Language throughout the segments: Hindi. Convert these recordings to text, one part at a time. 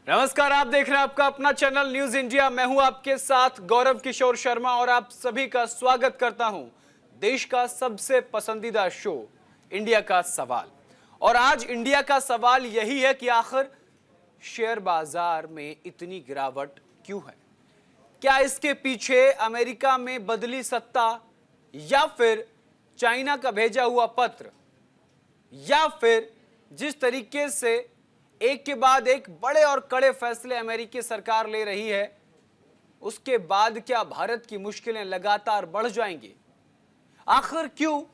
नमस्कार, आप देख रहे हैं आपका अपना चैनल न्यूज इंडिया। मैं हूं आपके साथ गौरव किशोर शर्मा और आप सभी का स्वागत करता हूं देश का सबसे पसंदीदा शो इंडिया का सवाल। और आज इंडिया का सवाल यही है कि आखिर शेयर बाजार में इतनी गिरावट क्यों है? क्या इसके पीछे अमेरिका में बदली सत्ता, या फिर चाइना का भेजा हुआ पत्र, या फिर जिस तरीके से एक के बाद एक बड़े और कड़े फैसले अमेरिकी सरकार ले रही है, उसके बाद क्या भारत की मुश्किलें लगातार बढ़ जाएंगी? आखिर क्यों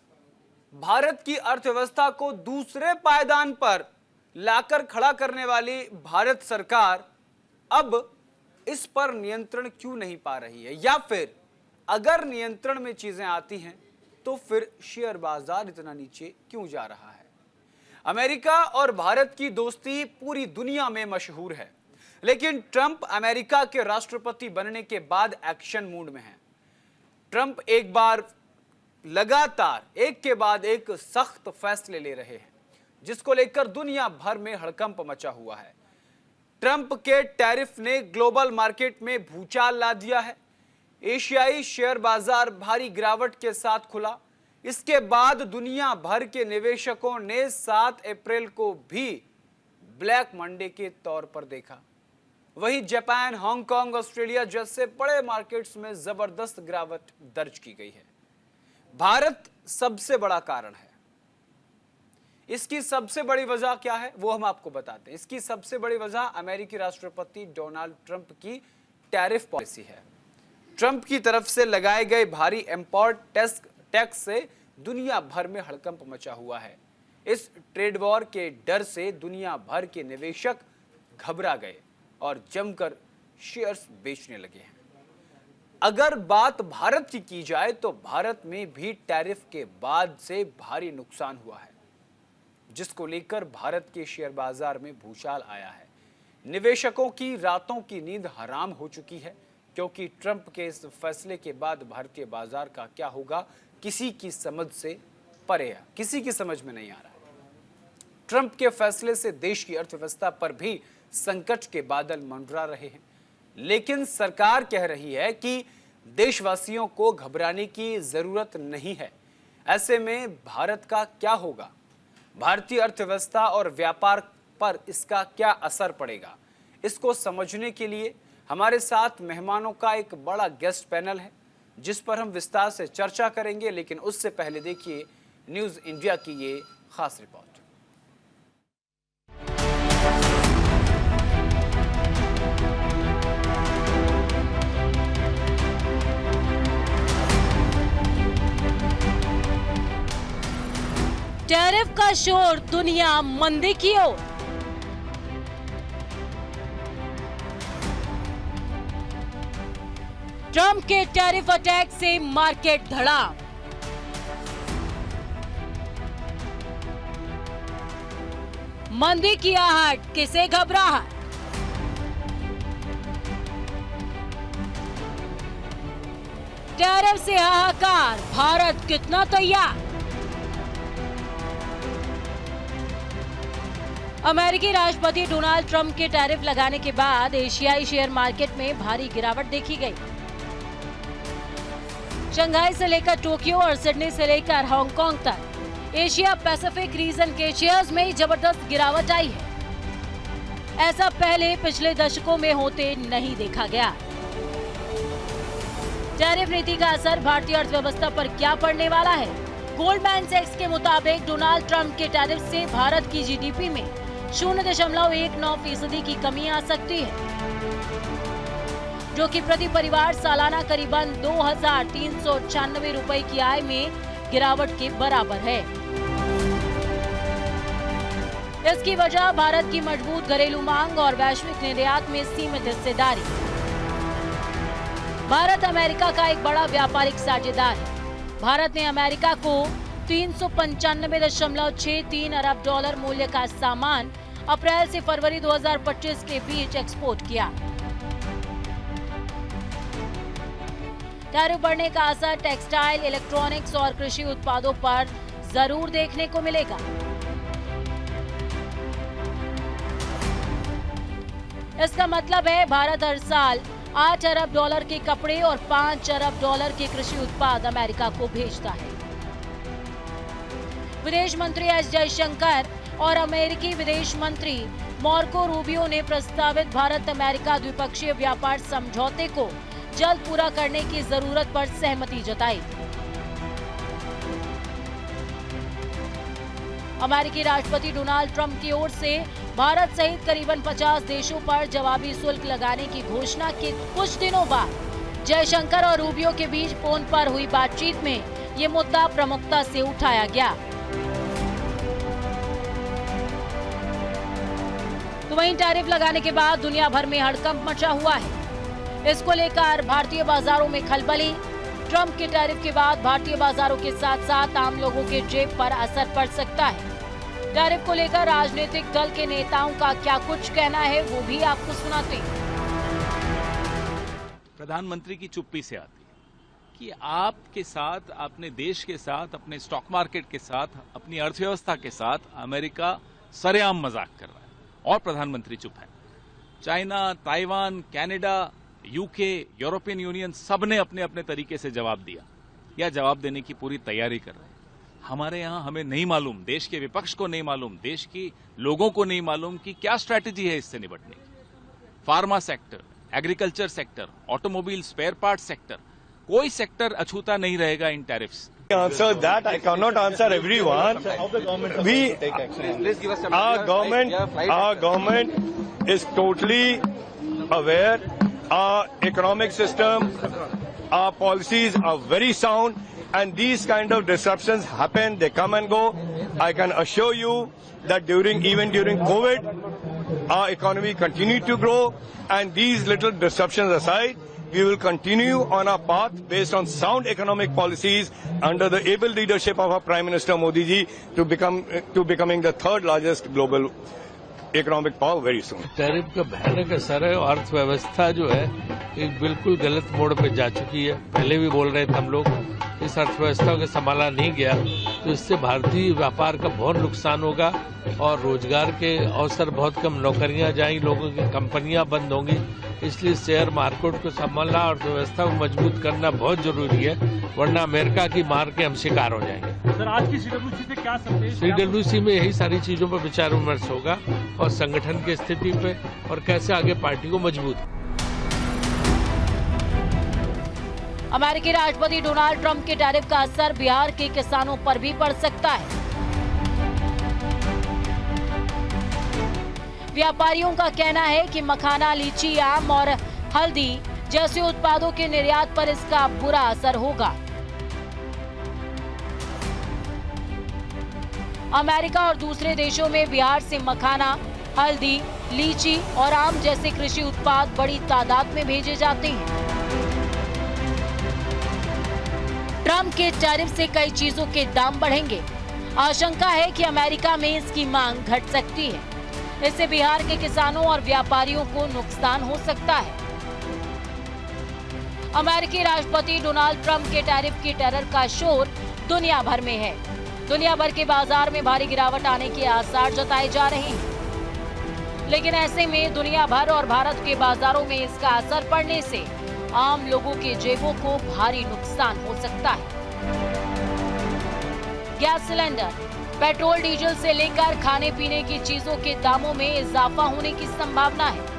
भारत की अर्थव्यवस्था को दूसरे पायदान पर लाकर खड़ा करने वाली भारत सरकार अब इस पर नियंत्रण क्यों नहीं पा रही है? या फिर अगर नियंत्रण में चीजें आती हैं तो फिर शेयर बाजार इतना नीचे क्यों जा रहा है? अमेरिका और भारत की दोस्ती पूरी दुनिया में मशहूर है, लेकिन ट्रंप अमेरिका के राष्ट्रपति बनने के बाद एक्शन मूड में हैं। ट्रंप एक बार लगातार एक के बाद एक सख्त फैसले ले रहे हैं, जिसको लेकर दुनिया भर में हड़कंप मचा हुआ है। ट्रंप के टैरिफ ने ग्लोबल मार्केट में भूचाल ला दिया है। एशियाई शेयर बाजार भारी गिरावट के साथ खुला। इसके बाद दुनिया भर के निवेशकों ने 7 अप्रैल को भी ब्लैक मंडे के तौर पर देखा। वहीं जापान, हांगकांग, ऑस्ट्रेलिया जैसे बड़े मार्केट्स में जबरदस्त गिरावट दर्ज की गई है। भारत सबसे बड़ा कारण है। इसकी सबसे बड़ी वजह क्या है वो हम आपको बताते हैं। इसकी सबसे बड़ी वजह अमेरिकी राष्ट्रपति डोनाल्ड ट्रंप की टैरिफ पॉलिसी है। ट्रंप की तरफ से लगाए गए भारी इंपोर्ट टैक्स से दुनिया भर में हड़कंप मचा हुआ है। इस ट्रेड वॉर के डर से दुनिया भर के निवेशक घबरा गए और जमकर शेयर्स बेचने लगे हैं। अगर बात भारत की जाए तो भारत में भी टैरिफ के बाद से भारी नुकसान हुआ है, जिसको लेकर भारत के शेयर बाजार में भूचाल आया है। निवेशकों की रातों की नींद हराम हो चुकी है, क्योंकि ट्रंप के इस फैसले के बाद भारतीय बाजार का क्या होगा किसी की समझ से परे है, किसी की समझ में नहीं आ रहा है। ट्रंप के फैसले से देश की अर्थव्यवस्था पर भी संकट के बादल मंडरा रहे हैं, लेकिन सरकार कह रही है कि देशवासियों को घबराने की जरूरत नहीं है। ऐसे में भारत का क्या होगा? भारतीय अर्थव्यवस्था और व्यापार पर इसका क्या असर पड़ेगा? इसको समझने के लिए हमारे साथ मेहमानों का एक बड़ा गेस्ट पैनल है, जिस पर हम विस्तार से चर्चा करेंगे। लेकिन उससे पहले देखिए न्यूज इंडिया की ये खास रिपोर्ट। टैरिफ का शोर, दुनिया मंदी की ओर। ट्रंप के टैरिफ अटैक से मार्केट धड़ाम। मंदी की आहट, किसे घबराहट? टैरिफ से हाहाकार, भारत कितना तैयार? अमेरिकी राष्ट्रपति डोनाल्ड ट्रंप के टैरिफ लगाने के बाद एशियाई शेयर मार्केट में भारी गिरावट देखी गई। शंघाई से लेकर टोक्यो और सिडनी से लेकर हांगकांग तक एशिया पैसिफिक रीजन के शेयर्स में जबरदस्त गिरावट आई है। ऐसा पहले पिछले दशकों में होते नहीं देखा गया। टैरिफ नीति का असर भारतीय अर्थव्यवस्था पर क्या पड़ने वाला है? गोल्डमैन सैक्स के मुताबिक डोनाल्ड ट्रंप के टैरिफ से भारत की जीडीपी में 0.19% की कमी आ सकती है, जो कि प्रति परिवार सालाना करीबन 2,396 रुपए की आय में गिरावट के बराबर है। इसकी वजह भारत की मजबूत घरेलू मांग और वैश्विक निर्यात में सीमित हिस्सेदारी। भारत अमेरिका का एक बड़ा व्यापारिक साझेदार है। भारत ने अमेरिका को 395.63 अरब डॉलर मूल्य का सामान अप्रैल से फरवरी 2025 के बीच एक्सपोर्ट किया। टैरिफ बढ़ने का असर टेक्सटाइल, इलेक्ट्रॉनिक्स और कृषि उत्पादों पर जरूर देखने को मिलेगा। इसका मतलब है भारत हर साल 8 अरब डॉलर के कपड़े और 5 अरब डॉलर के कृषि उत्पाद अमेरिका को भेजता है। विदेश मंत्री एस जयशंकर और अमेरिकी विदेश मंत्री मार्को रूबियो ने प्रस्तावित भारत अमेरिका द्विपक्षीय व्यापार समझौते को जल्द पूरा करने की जरूरत पर सहमति जताई। अमेरिकी राष्ट्रपति डोनाल्ड ट्रंप की ओर से भारत सहित करीबन 50 देशों पर जवाबी शुल्क लगाने की घोषणा के कुछ दिनों बाद जयशंकर और रूबियो के बीच फोन पर हुई बातचीत में ये मुद्दा प्रमुखता से उठाया गया। तो वहीं टैरिफ लगाने के बाद दुनिया भर में हड़कंप मचा हुआ है। इसको लेकर भारतीय बाजारों में खलबली। ट्रंप के टैरिफ के बाद भारतीय बाजारों के साथ साथ आम लोगों के जेब पर असर पड़ सकता है। टैरिफ को लेकर राजनीतिक दल के नेताओं का क्या कुछ कहना है वो भी आपको सुनाते हैं। प्रधानमंत्री की चुप्पी से आती है कि आपके साथ, अपने देश के साथ, अपने स्टॉक मार्केट के साथ, अपनी अर्थव्यवस्था के साथ अमेरिका सरेआम मजाक कर रहा है और प्रधानमंत्री चुप है। China, Taiwan, Canada, UK, European union सबने अपने अपने तरीके से जवाब दिया या जवाब देने की पूरी तैयारी कर रहे हैं। हमारे यहाँ हमें नहीं मालूम, देश के विपक्ष को नहीं मालूम, देश की लोगों को नहीं मालूम कि क्या स्ट्रैटेजी है इससे निपटने की। Pharma sector, agriculture sector, automobile spare part sector, कोई सेक्टर अछूता नहीं रहेगा इन tariffs. Answer that. I cannot answer everyone. Our government is totally aware. Our economic system, our policies are very sound, and these kind of disruptions happen. They come and go. I can assure you that even during COVID, our economy continued to grow, and these little disruptions aside, we will continue on our path based on sound economic policies under the able leadership of our Prime Minister Modi ji to becoming the third largest global economic power very soon. Tariff का भयानक असर है और अर्थव्यवस्था जो है एक बिल्कुल गलत मोड़ पे जा चुकी है। पहले भी बोल रहे थे हम लोग, इस अर्थव्यवस्था को संभाला नहीं गया तो इससे भारतीय व्यापार का बहुत नुकसान होगा और रोजगार के अवसर बहुत कम, नौकरियां जाएंगी, लोगों की कंपनियां बंद होंगी। इसलिए शेयर मार्केट को संभालना और अर्थव्यवस्था को मजबूत करना बहुत जरूरी है, वरना अमेरिका की मार के हम शिकार हो जाएंगे। सर, आज की सीडब्ल्यूसी से क्या संदेश? सीडब्ल्यूसी में यही सारी चीजों पर विचार विमर्श होगा और संगठन की स्थिति पे और कैसे आगे पार्टी को मजबूत। अमेरिकी राष्ट्रपति डोनाल्ड ट्रंप के टैरिफ का असर बिहार के किसानों पर भी पड़ सकता है। व्यापारियों का कहना है कि मखाना, लीची, आम और हल्दी जैसे उत्पादों के निर्यात पर इसका बुरा असर होगा। अमेरिका और दूसरे देशों में बिहार से मखाना, हल्दी, लीची और आम जैसे कृषि उत्पाद बड़ी तादाद में भेजे जाते हैं। ट्रंप के टैरिफ से कई चीजों के दाम बढ़ेंगे। आशंका है कि अमेरिका में इसकी मांग घट सकती है। इससे बिहार के किसानों और व्यापारियों को नुकसान हो सकता है। अमेरिकी राष्ट्रपति डोनाल्ड ट्रंप के टैरिफ की टेरर का शोर दुनिया भर में है। दुनिया भर के बाजार में भारी गिरावट आने के आसार जताए जा रहे हैं। लेकिन ऐसे में दुनिया भर और भारत के बाजारों में इसका असर पड़ने से आम लोगों के जेबों को भारी नुकसान हो सकता है। गैस सिलेंडर, पेट्रोल, डीजल से लेकर खाने पीने की चीजों के दामों में इजाफा होने की संभावना है।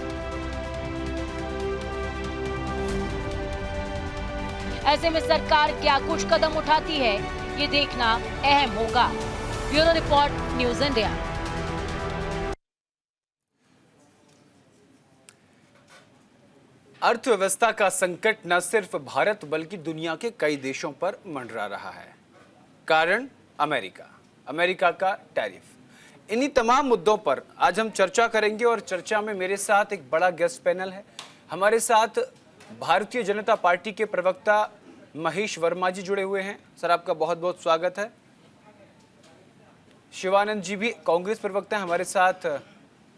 ऐसे में सरकार क्या कुछ कदम उठाती है, ये देखना अहम होगा। Bureau report, news India. अर्थव्यवस्था का संकट न सिर्फ भारत बल्कि दुनिया के कई देशों पर मंडरा रहा है। कारण अमेरिका का टैरिफ। इन्हीं तमाम मुद्दों पर आज हम चर्चा करेंगे और चर्चा में मेरे साथ एक बड़ा गेस्ट पैनल है। हमारे साथ भारतीय जनता पार्टी के प्रवक्ता महेश वर्मा जी जुड़े हुए हैं। सर, आपका बहुत बहुत स्वागत है। शिवानंद जी भी कांग्रेस प्रवक्ता हैं, हमारे साथ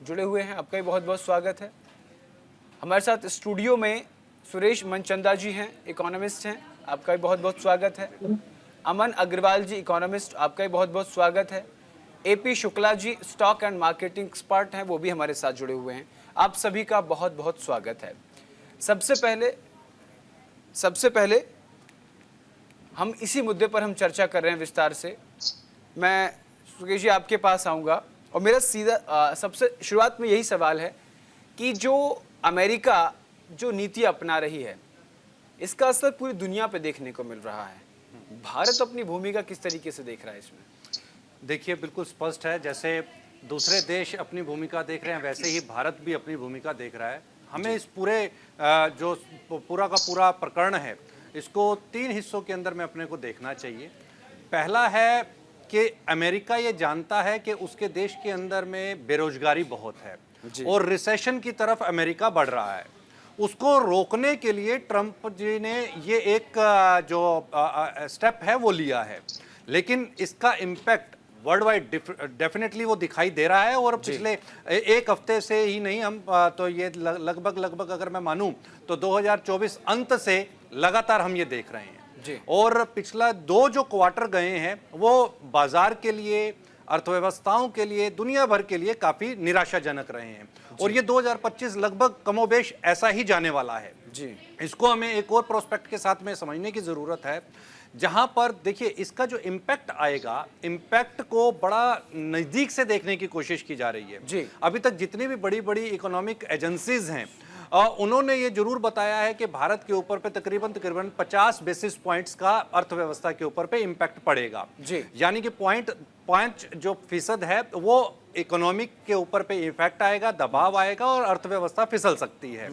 जुड़े हुए हैं, आपका भी बहुत बहुत स्वागत है। हमारे साथ स्टूडियो में सुरेश मनचंदा जी हैं, इकोनॉमिस्ट हैं, आपका भी बहुत बहुत स्वागत है। अमन अग्रवाल जी, इकोनॉमिस्ट, आपका भी बहुत बहुत स्वागत है। AP Shukla ji stock and marketing expert हैं, वो भी हमारे साथ जुड़े हुए हैं, आप सभी का बहुत बहुत स्वागत है। सबसे पहले हम इसी मुद्दे पर हम चर्चा कर रहे हैं विस्तार से। मैं सुकेश जी आपके पास आऊँगा और मेरा सीधा सबसे शुरुआत में यही सवाल है कि जो अमेरिका जो नीति अपना रही है इसका असर पूरी दुनिया पे देखने को मिल रहा है। भारत अपनी भूमिका किस तरीके से देख रहा है इसमें? देखिए, बिल्कुल स्पष्ट है, जैसे दूसरे देश अपनी भूमिका देख रहे हैं वैसे ही भारत भी अपनी भूमिका देख रहा है। हमें इस पूरे जो पूरा का पूरा प्रकरण है इसको 3 हिस्सों के अंदर में अपने को देखना चाहिए। पहला है कि अमेरिका ये जानता है कि उसके देश के अंदर में बेरोजगारी बहुत है और रिसेशन की तरफ अमेरिका बढ़ रहा है। उसको रोकने के लिए ट्रंप जी ने ये एक जो स्टेप है वो लिया है, लेकिन इसका इम्पैक्ट वर्ल्ड वाइड डेफिनेटली वो दिखाई दे रहा है। और पिछले एक हफ्ते से ही नहीं, हम तो ये लगभग अगर मैं मानूं तो 2024 अंत से लगातार हम ये देख रहे हैं जी। और पिछला 2 जो क्वार्टर गए हैं वो बाजार के लिए, अर्थव्यवस्थाओं के लिए, दुनिया भर के लिए काफी निराशाजनक रहे हैं और ये 2025 लगभग कमोबेश ऐसा ही जाने वाला है जी। इसको हमें एक और प्रोस्पेक्ट के साथ में समझने की जरूरत है, जहां पर देखिए इसका जो इम्पैक्ट आएगा, इम्पैक्ट को बड़ा नजदीक से देखने की कोशिश की जा रही है जी। अभी तक जितनी भी बड़ी बड़ी इकोनॉमिक एजेंसीज हैं उन्होंने ये जरूर बताया है कि भारत के ऊपर पे तकरीबन 50 बेसिस पॉइंट्स का अर्थव्यवस्था के ऊपर पे इम्पैक्ट पड़ेगा जी। यानी कि 0.5 जो फीसद है वो इकोनॉमिक के ऊपर पे इफेक्ट आएगा, दबाव आएगा और अर्थव्यवस्था फिसल सकती है।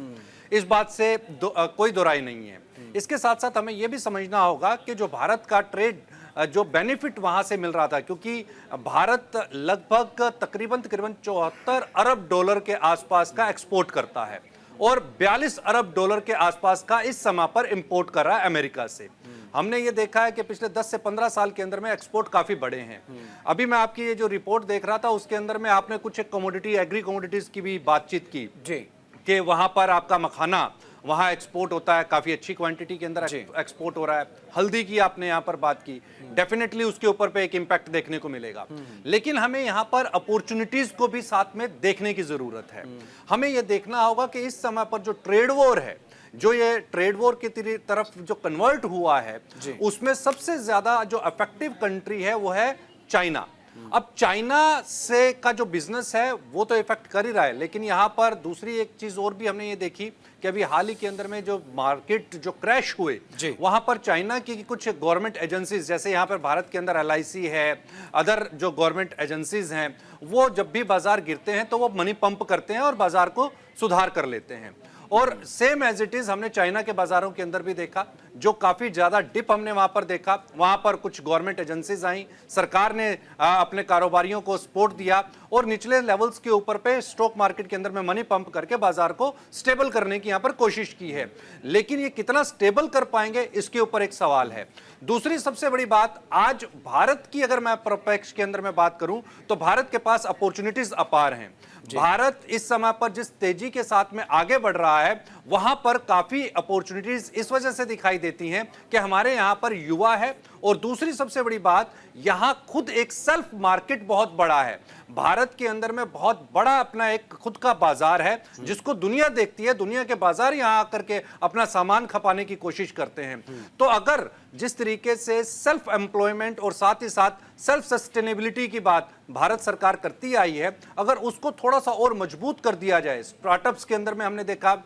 इस बात से कोई दोराई नहीं है। इसके साथ साथ हमें यह भी समझना होगा कि जो भारत का ट्रेड जो बेनिफिट वहां से मिल रहा था, क्योंकि भारत लगभग तकरीबन 74 अरब डॉलर के आसपास का एक्सपोर्ट करता है और 42 अरब डॉलर के आसपास का इस समय पर इंपोर्ट कर रहा है अमेरिका से। हमने ये देखा है कि पिछले 10 से 15 साल के अंदर में एक्सपोर्ट काफी बढ़े हैं। अभी मैं आपकी ये जो रिपोर्ट देख रहा था उसके अंदर में आपने कुछ कमोडिटी, एग्री कमोडिटीज की भी बातचीत की जी, कि वहां पर आपका मखाना वहां एक्सपोर्ट होता है, काफी अच्छी क्वांटिटी के अंदर एक्सपोर्ट हो रहा है। हल्दी की आपने यहां पर बात की, डेफिनेटली उसके ऊपर पे एक इंपैक्ट देखने को मिलेगा। लेकिन हमें यहां पर अपॉर्चुनिटीज को भी साथ में देखने की जरूरत है। हमें यह देखना होगा कि इस समय पर जो ट्रेड वॉर है, जो ये ट्रेड वॉर की तरफ जो कन्वर्ट हुआ है, उसमें सबसे ज्यादा जो अफेक्टिव कंट्री है वो है चाइना। अब चाइना से का जो बिजनेस है वो तो इफेक्ट कर ही रहा है, लेकिन यहाँ पर दूसरी एक चीज और भी हमने ये देखी कि अभी हाल ही के अंदर में जो मार्केट जो क्रैश हुए वहां पर चाइना की कुछ गवर्नमेंट एजेंसीज, जैसे यहाँ पर भारत के अंदर LIC है, अदर जो गवर्नमेंट एजेंसीज हैं, वो जब भी बाजार गिरते हैं तो वो मनी पंप करते हैं और बाजार को सुधार कर लेते हैं। और सेम एज इट इज हमने चाइना के बाजारों के अंदर भी देखा, जो काफी ज्यादा डिप हमने वहां पर देखा। वहां पर कुछ गवर्नमेंट एजेंसीज आई, सरकार ने अपने कारोबारियों को सपोर्ट दिया और निचले लेवल्स के ऊपर पे स्टॉक मार्केट के अंदर में मनी पंप करके बाजार को स्टेबल करने की यहां पर कोशिश की है। लेकिन ये कितना स्टेबल कर पाएंगे इसके ऊपर एक सवाल है। दूसरी सबसे बड़ी बात, आज भारत की अगर मैं परिप्रेक्ष्य के अंदर में बात करूं तो भारत के पास अपॉर्चुनिटीज अपार हैं। भारत इस समय पर जिस तेजी के साथ में आगे बढ़ रहा है वहां पर काफी अपॉर्चुनिटीज इस वजह से दिखाई देती हैं कि हमारे यहां पर युवा है और दूसरी सबसे बड़ी बात, यहां खुद एक सेल्फ मार्केट बहुत बड़ा है। भारत के अंदर में बहुत बड़ा अपना एक खुद का बाजार है जिसको दुनिया देखती है। दुनिया के बाजार यहां आकर के अपना सामान खपाने की कोशिश करते हैं। तो अगर जिस तरीके से सेल्फ एम्प्लॉयमेंट और साथ ही साथ सेल्फ सस्टेनेबिलिटी की बात भारत सरकार करती आई है, अगर उसको थोड़ा सा और मजबूत कर दिया जाए, स्टार्टअप्स के अंदर में हमने देखा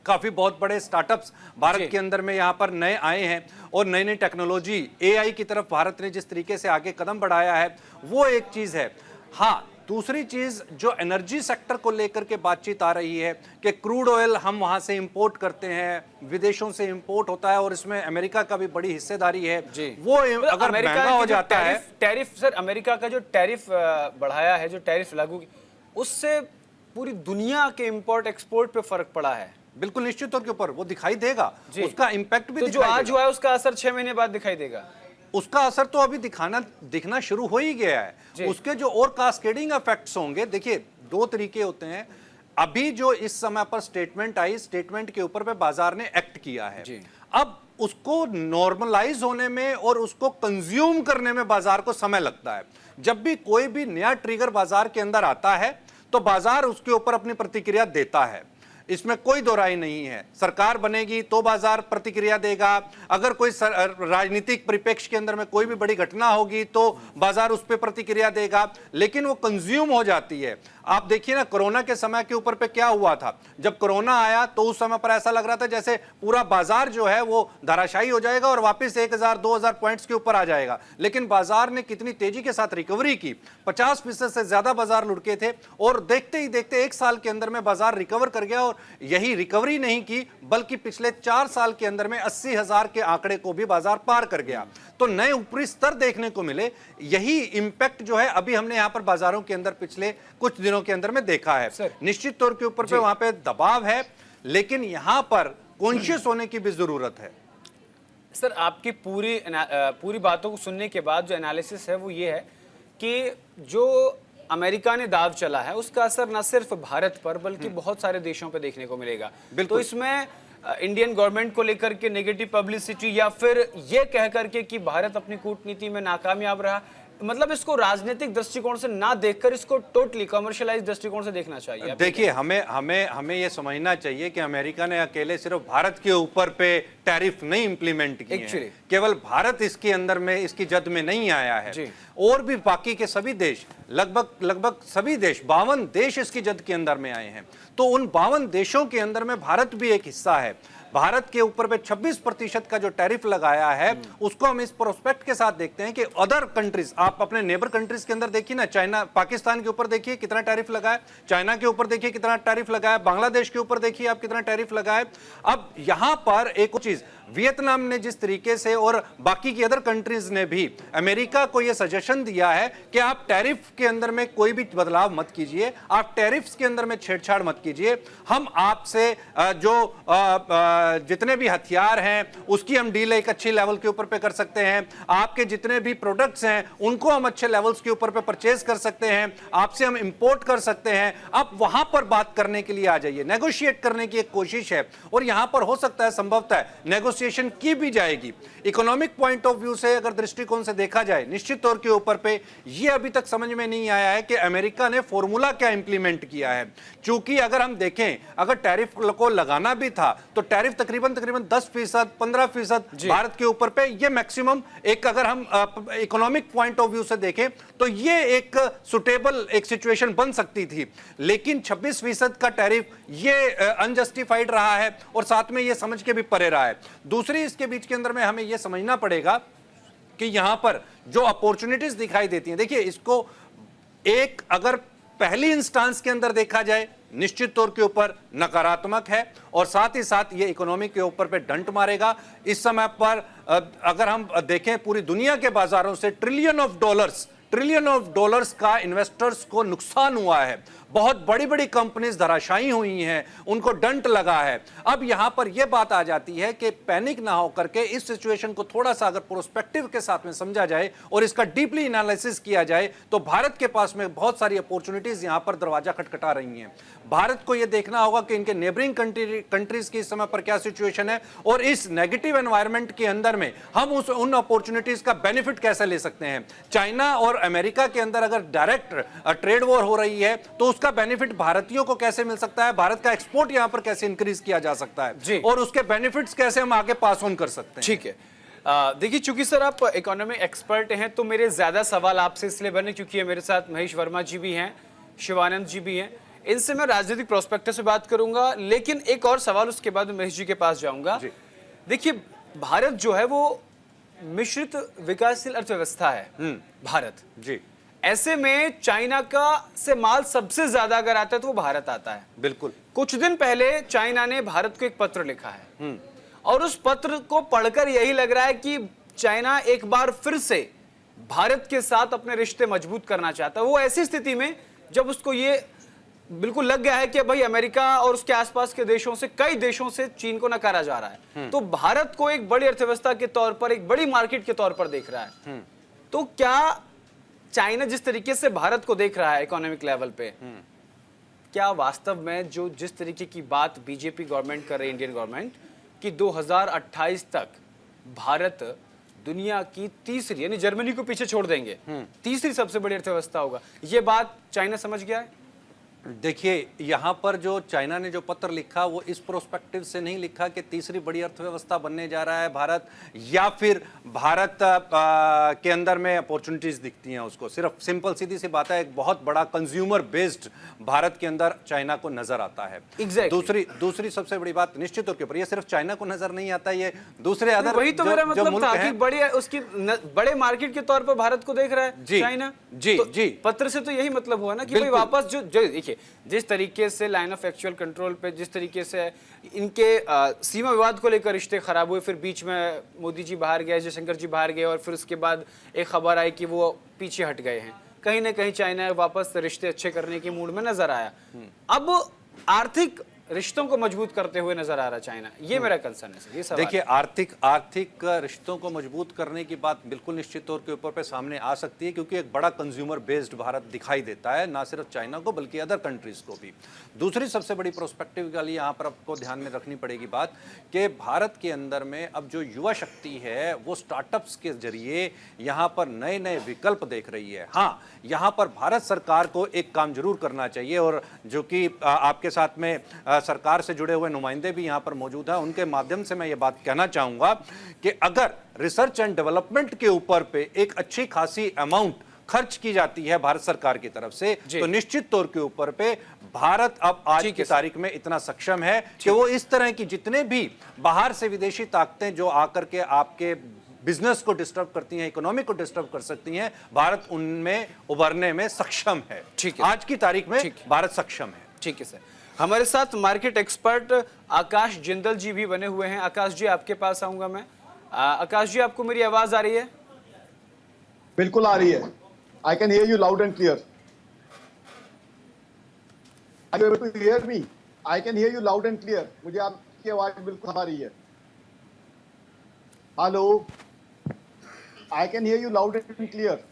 काफी बहुत बड़े स्टार्टअप्स भारत के अंदर में यहां पर नए आए हैं और नई नई टेक्नोलॉजी AI की तरफ भारत ने जिस तरीके से आगे कदम बढ़ाया है वो एक चीज है। हाँ, दूसरी चीज जो एनर्जी सेक्टर को लेकर के बातचीत आ रही है कि क्रूड ऑयल हम वहां से इंपोर्ट करते हैं, विदेशों से इंपोर्ट होता है और इसमें अमेरिका का भी बड़ी हिस्सेदारी है जी। वो अगर महंगा हो जाता है, टैरिफ सर, अमेरिका का जो टैरिफ बढ़ाया है, जो टैरिफ लागू, उससे पूरी दुनिया के इंपोर्ट एक्सपोर्ट पे फर्क पड़ा है। बिल्कुल निश्चित तौर के ऊपर वो दिखाई देगा, उसका इम्पैक्ट भी तो जो आज हुआ है उसका असर 6 महीने बाद दिखाई देगा। उसका असर तो अभी दिखना शुरू हो ही गया है। उसके जो और कास्केडिंग इफेक्ट्स होंगे, देखिए 2 तरीके होते हैं। अभी जो इस समय पर स्टेटमेंट आई, स्टेटमेंट के ऊपर पे बाजार ने एक्ट किया है। अब उसको नॉर्मलाइज होने में और उसको कंज्यूम करने में बाजार को समय लगता है। जब भी कोई भी नया ट्रिगर बाजार के अंदर आता है तो बाजार उसके ऊपर अपनी प्रतिक्रिया देता है, इसमें कोई दो राय नहीं है। सरकार बनेगी तो बाजार प्रतिक्रिया देगा, अगर कोई राजनीतिक परिप्रेक्ष्य के अंदर में कोई भी बड़ी घटना होगी तो बाजार उस पर प्रतिक्रिया देगा, लेकिन वो कंज्यूम हो जाती है। आप देखिए ना, कोरोना के समय के ऊपर पे क्या हुआ था। जब कोरोना आया तो उस समय पर ऐसा लग रहा था जैसे पूरा बाजार जो है वो धराशायी हो जाएगा और वापस 1000-2000 पॉइंट्स के ऊपर आ जाएगा, लेकिन बाजार ने कितनी तेजी के साथ रिकवरी की। 50% से ज्यादा बाजार लुढ़के थे और देखते ही देखते 1 साल के अंदर में बाजार रिकवर कर गया। और यही रिकवरी नहीं की बल्कि पिछले 4 साल के अंदर में 80,000 के आंकड़े को भी बाजार पार कर गया। तो नए ऊपरी स्तर देखने को मिले। यही इंपैक्ट जो है अभी हमने यहां पर बाजारों के अंदर पिछले कुछ दिनों के अंदर में देखा है। निश्चित तौर के ऊपर पे वहां पे दबाव है, लेकिन यहां पर कॉन्शियस होने की भी जरूरत है। सर, आपकी पूरी बातों को सुनने के बाद जो एनालिसिस है वो ये है कि जो अमेरिका ने दाव चला है उसका असर न सिर्फ भारत पर बल्कि बहुत सारे देशों पर देखने को मिलेगा। तो इसमें इंडियन गवर्नमेंट को लेकर के नेगेटिव पब्लिसिटी या फिर ये कह करके कि भारत अपनी कूटनीति में नाकामयाब रहा, मतलब इसको राजनीतिक दृष्टिकोण से ना देखकर इसको टोटली कमर्शियलाइज दृष्टिकोण से देखना चाहिए। देखिए, हमें ये समझना चाहिए कि अमेरिका ने अकेले सिर्फ भारत के ऊपर पे टैरिफ नहीं इंप्लीमेंट किए हैं। केवल भारत इसके अंदर में इसकी जद में नहीं आया है, और भी बाकी के सभी देश, लगभग सभी देश, 52 देश इसकी जद के अंदर में आए हैं। तो उन 52 देशों के अंदर में भारत भी एक हिस्सा है। भारत के ऊपर पे 26% का जो टैरिफ लगाया है उसको हम इस प्रोस्पेक्ट के साथ देखते हैं कि अदर कंट्रीज, आप अपने नेबर कंट्रीज के अंदर देखिए ना, चाइना, पाकिस्तान के ऊपर देखिए कितना टैरिफ लगा है, चाइना के ऊपर देखिए कितना टैरिफ लगा है, बांग्लादेश के ऊपर देखिए आप कितना टैरिफ लगा है। अब यहां पर एक चीज, वियतनाम ने जिस तरीके से और बाकी की अदर कंट्रीज ने भी अमेरिका को यह सजेशन दिया है कि आप टैरिफ के अंदर में कोई भी बदलाव मत कीजिए, आप टैरिफ्स के अंदर में छेड़छाड़ मत कीजिए, हम आपसे जो जितने भी हथियार हैं उसकी हम डील एक अच्छी लेवल के ऊपर पे कर सकते हैं, आपके जितने भी प्रोडक्ट्स हैं उनको हम अच्छे लेवल्स के ऊपर पे परचेज कर सकते हैं, आपसे हम इंपोर्ट कर सकते हैं। आप वहां पर बात करने के लिए आ जाइए, नेगोशिएट करने की एक कोशिश है और यहां पर हो सकता है संभवतः नेगोशिएशन की भी जाएगी। इकोनॉमिक पॉइंट ऑफ व्यू से अगर दृष्टिकोण से देखा जाए, निश्चित तौर के ऊपर पे यह अभी तक समझ में नहीं आया है कि अमेरिका ने फॉर्मूला क्या इंप्लीमेंट किया है। क्योंकि अगर हम देखें, अगर टैरिफ को लगाना भी था तो टैरिफ तकरीबन 10%, 15% भारत के ऊपर पे, ये मैक्सिमम एक, अगर हम इकोनॉमिक पॉइंट ऑफ व्यू से देखें तो ये एक सुटेबल एक सिचुएशन बन सकती थी। लेकिन 26% का टैरिफ ये अनजस्टिफाइड रहा है और साथ में ये समझ के भी परे रहा है। दूसरी इसके बीच के अंदर में हमें यह समझना पड़ेगा कि यहां पर जो अपॉर्चुनिटीज दिखाई देती हैं, देखिए इसको एक अगर पहली इंस्टांस के अंदर देखा जाए निश्चित तौर के ऊपर नकारात्मक है और साथ ही साथ ये इकोनॉमी के ऊपर पे डंट मारेगा। इस समय पर अगर हम देखें पूरी दुनिया के बाजारों से ट्रिलियन ऑफ डॉलर्स का इन्वेस्टर्स को नुकसान हुआ है, बहुत बड़ी बड़ी कंपनीज धराशायी हुई हैं, उनको डंट लगा है। अब यहां पर यह बात आ जाती है कि पैनिक ना होकर के इस सिचुएशन को थोड़ा सा अगर प्रोस्पेक्टिव के साथ में समझा जाए और इसका डीपली एनालिसिस किया जाए तो भारत के पास में बहुत सारी अपॉर्चुनिटीज यहां पर दरवाजा खटखटा रही हैं। भारत को यह देखना होगा कि इनके नेबरिंग कंट्रीज की इस समय पर क्या सिचुएशन है और इस नेगेटिव एनवायरनमेंट के अंदर में हम उन अपॉर्चुनिटीज का बेनिफिट कैसे ले सकते हैं। चाइना और अमेरिका के अंदर अगर डायरेक्ट ट्रेड वॉर हो रही है तो उसका बेनिफिट भारतीयों को कैसे मिल सकता है, भारत का एक्सपोर्ट यहां पर कैसे इंक्रीज किया जा सकता है और उसके बेनिफिट्स कैसे हम आगे पास ऑन कर सकते हैं। ठीक है, देखिए चूंकि सर आप इकोनॉमिक एक्सपर्ट हैं तो मेरे ज्यादा सवाल आपसे इसलिए बने क्योंकि मेरे साथ महेश वर्मा जी भी हैं, शिवानंद जी भी हैं, इनसे मैं राजनीतिक प्रोस्पेक्टिव से बात करूंगा। लेकिन एक और सवाल उसके बाद महेश जी के पास जाऊंगा। देखिए, भारत जो है वो मिश्रित विकासशील अर्थव्यवस्था है भारत जी। ऐसे में चाइना का से माल सबसे ज्यादा अगर आता है तो वो भारत आता है। बिल्कुल। कुछ दिन पहले चाइना ने भारत को एक पत्र लिखा है और उस पत्र को पढ़कर यही लग रहा है कि चाइना एक बार फिर से भारत के साथ अपने रिश्ते मजबूत करना चाहता है। वो ऐसी स्थिति में जब उसको ये बिल्कुल लग गया है कि भाई अमेरिका और उसके आसपास के देशों से, कई देशों से चीन को नकारा जा रहा है, तो भारत को एक बड़ी अर्थव्यवस्था के तौर पर, एक बड़ी मार्केट के तौर पर देख रहा है। तो क्या चाइना जिस तरीके से भारत को देख रहा है इकोनॉमिक लेवल पे, क्या वास्तव में जो जिस तरीके की बात बीजेपी गवर्नमेंट कर रही है, इंडियन गवर्नमेंट, कि 2028 तक भारत दुनिया की तीसरी, यानी जर्मनी को पीछे छोड़ देंगे, तीसरी सबसे बड़ी अर्थव्यवस्था होगा, ये बात चाइना समझ गया है? देखिए, यहाँ पर जो चाइना ने जो पत्र लिखा वो इस प्रोस्पेक्टिव से नहीं लिखा कि तीसरी बड़ी अर्थव्यवस्था बनने जा रहा है भारत, या फिर भारत के अंदर में अपॉर्चुनिटीज दिखती हैं उसको। सिर्फ सिंपल सीधी सी बात है, एक बहुत बड़ा कंज्यूमर बेस्ड भारत के अंदर चाइना को नजर आता है। Exactly. दूसरी सबसे बड़ी बात निश्चित तौर के ऊपर, ये सिर्फ चाइना को नजर नहीं आता, ये दूसरे अदर वही तो मेरा मतलब था कि हैं। बड़े मार्केट के तौर पर भारत को देख रहा है जी, चाइना। जी, तो जी। पत्र से तो यही मतलब हुआ ना कि भाई बिल्कुल। वापस जो देखिए, जिस तरीके से लाइन ऑफ एक्चुअल कंट्रोल पे, जिस तरीके से इनके सीमा विवाद को लेकर रिश्ते खराब हुए, फिर बीच में मोदी जी बाहर गए, जयशंकर जी बाहर गए, और फिर उसके बाद एक खबर आई कि वो पीछे हट गए हैं। कहीं ना कहीं चाइना वापस रिश्ते अच्छे करने के मूड में नजर आया। अब आर्थिक रिश्तों को मजबूत करते हुए नजर आ रहा चाइना, ये मेरा कंसर्न है सर, ये सवाल। देखिए, आर्थिक रिश्तों को मजबूत करने की बात बिल्कुल निश्चित तौर के ऊपर पे सामने आ सकती है, क्योंकि एक बड़ा कंज्यूमर बेस्ड भारत दिखाई देता है, ना सिर्फ चाइना को बल्कि अदर कंट्रीज को भी। दूसरी सबसे बड़ी प्रोस्पेक्टिव वाली यहाँ पर आपको ध्यान में रखनी पड़ेगी बात कि भारत के अंदर में अब जो युवा शक्ति है वो स्टार्टअप्स के जरिए यहाँ पर नए नए विकल्प देख रही है। हाँ, यहाँ पर भारत सरकार को एक काम जरूर करना चाहिए, और जो कि आपके साथ में सरकार से जुड़े हुए नुमाइंदे भी यहाँ पर मौजूद हैं, उनके माध्यम से मैं ये बात कहना चाहूंगा कि अगर रिसर्च एंड डेवलपमेंट के ऊपर पे एक अच्छी खासी अमाउंट खर्च की जाती है भारत सरकार की तरफ से, तो निश्चित तौर के ऊपर पे भारत अब आज की तारीख में इतना सक्षम है कि वो इस तरह की जितने भी बाहर से विदेशी ताकतें जो आकर के आपके बिजनेस को डिस्टर्ब करती हैं, इकोनॉमी को डिस्टर्ब कर सकती हैं, भारत उनमें उभरने में सक्षम है। ठीक है, आज की तारीख में भारत सक्षम है। ठीक है सर। हमारे साथ मार्केट एक्सपर्ट आकाश जिंदल जी भी बने हुए हैं। आकाश जी, आपके पास आऊंगा मैं। आकाश जी, आपको मेरी आवाज आ रही है? बिल्कुल आ रही है। I can hear you loud and clear. Are you able to hear me? I can hear you loud and clear. मुझे आपकी आवाज बिल्कुल आ रही है। Hello, I can hear you loud and clear.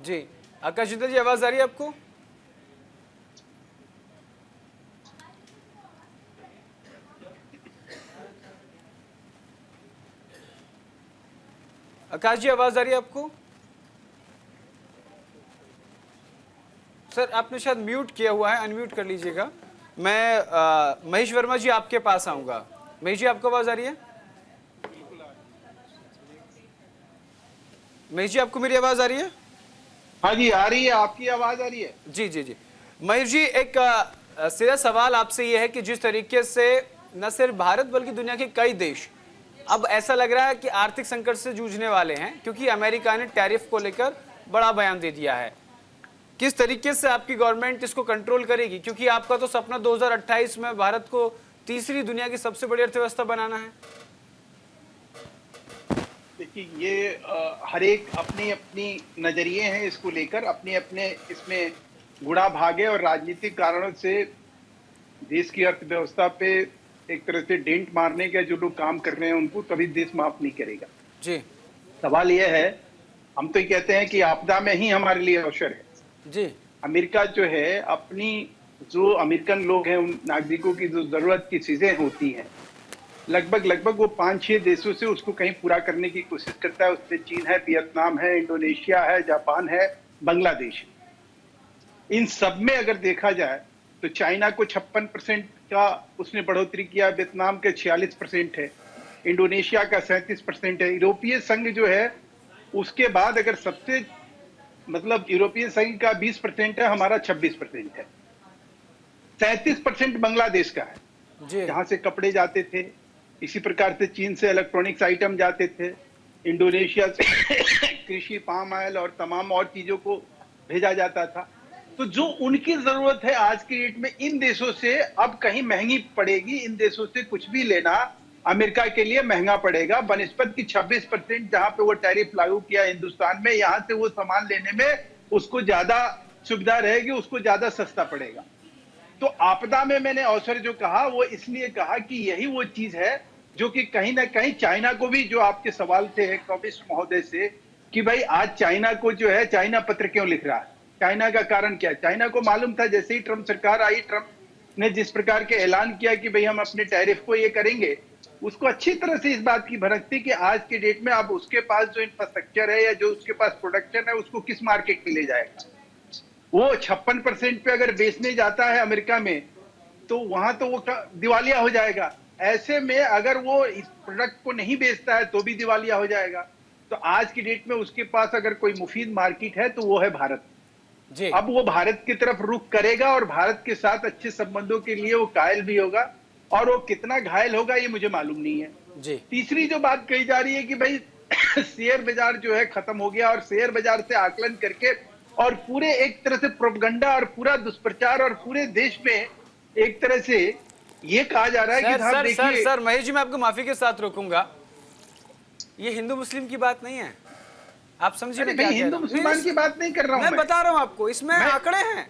जी, आकाश जिंदल जी, आवाज आ रही है आपको? आकाश जी, आवाज आ रही है आपको? सर, आपने शायद म्यूट किया हुआ है, अनम्यूट कर लीजिएगा। मैं महेश वर्मा जी आपके पास आऊंगा। महेश जी, आपको आवाज आ रही है? महेश जी, आपको मेरी आवाज आ रही है? हाँ जी, आ रही है, आपकी आवाज आ रही है। जी जी जी। महेश जी, एक सीधा सवाल आपसे ये है कि जिस तरीके से न सिर्फ भारत बल्कि दुनिया के कई देश अब ऐसा लग रहा है कि आर्थिक संकट से जूझने वाले हैं, क्योंकि अमेरिका ने टैरिफ को लेकर बड़ा बयान दे दिया है। किस तरीके से आपकी गवर्नमेंट इसको कंट्रोल करेगी, क्योंकि आपका तो सपना 2028 में भारत को तीसरी दुनिया की सबसे बड़ी अर्थव्यवस्था बनाना है। देखिए, ये हर एक अपनी अपनी नजरिए हैं इसको लेकर, अपने अपने इसमें गुणा भागे और राजनीतिक कारणों से देश की अर्थव्यवस्था पे एक तरह से डेंट मारने के जो लोग काम कर रहे हैं उनको कभी देश माफ नहीं करेगा। जी, सवाल यह है, हम तो ये कहते हैं कि आपदा में ही हमारे लिए अवसर है। जी, अमेरिका जो है अपनी जो अमेरिकन लोग हैं उन नागरिकों की जो जरूरत की चीजें होती हैं, लगभग वो 5-6 देशों से उसको कहीं पूरा करने की कोशिश करता है। उसमें चीन है, वियतनाम है, इंडोनेशिया है, जापान है, बांग्लादेश। इन सब में अगर देखा जाए तो चाइना को 56% का उसने बढ़ोतरी किया, वियतनाम के 46% है, इंडोनेशिया का 37% है। यूरोपीय संघ जो है उसके बाद अगर सबसे मतलब यूरोपीय संघ का 20% है, हमारा 26% है। 37% बांग्लादेश का है, जहां से कपड़े जाते थे। इसी प्रकार से चीन से इलेक्ट्रॉनिक्स आइटम जाते थे, इंडोनेशिया से कृषि, पाम ऑयल और तमाम और चीजों को भेजा जाता था। तो जो उनकी जरूरत है आज की डेट में इन देशों से अब कहीं महंगी पड़ेगी। इन देशों से कुछ भी लेना अमेरिका के लिए महंगा पड़ेगा, बनिस्बत की 26% जहां पे वो टैरिफ लागू किया हिंदुस्तान में, यहां से वो सामान लेने में उसको ज्यादा सुविधा रहेगी, उसको ज्यादा सस्ता पड़ेगा। तो आपदा में मैंने अवसर जो कहा वो इसलिए कहा कि यही वो चीज है जो कि कहीं ना कहीं चाइना को भी, जो आपके सवाल थे कमिश्नर महोदय से कि भाई आज चाइना को जो है चाइना पत्र क्यों लिख रहा है, चाइना का कारण क्या है। चाइना को मालूम था, जैसे ही ट्रंप सरकार आई, ट्रंप ने जिस प्रकार के ऐलान किया कि भाई हम अपने टैरिफ को ये करेंगे, उसको अच्छी तरह से इस बात की भनक थी कि आज के डेट में अब उसके पास जो इंफ्रास्ट्रक्चर है या जो उसके पास प्रोडक्शन है उसको किस मार्केट में ले जाएगा। वो 56% पे अगर बेचने जाता है अमेरिका में तो वहां तो वो दिवालिया हो जाएगा। ऐसे में अगर वो इस प्रोडक्ट को नहीं बेचता है तो भी दिवालिया हो जाएगा। तो आज की डेट में उसके पास अगर कोई मुफीद मार्केट है तो वो है भारत जी। अब वो भारत की तरफ रुख करेगा और भारत के साथ अच्छे संबंधों के लिए वो कायल भी होगा, और वो कितना घायल होगा ये मुझे मालूम नहीं है जी। तीसरी जो बात कही जा रही है कि भाई शेयर बाजार जो है खत्म हो गया, और शेयर बाजार से आकलन करके और पूरे एक तरह से प्रोपगंडा और पूरा दुष्प्रचार और पूरे देश में एक तरह से ये कहा जा रहा है कि साहब देखिए। सर महेश जी, मैं आपको माफी के साथ रोकूंगा। ये हिंदू मुस्लिम की बात नहीं है, आप समझिए ना। हिंदू मुसलमान की बात नहीं कर रहा हूं, मैं बता रहा हूं आपको। इसमें आंकड़े हैं,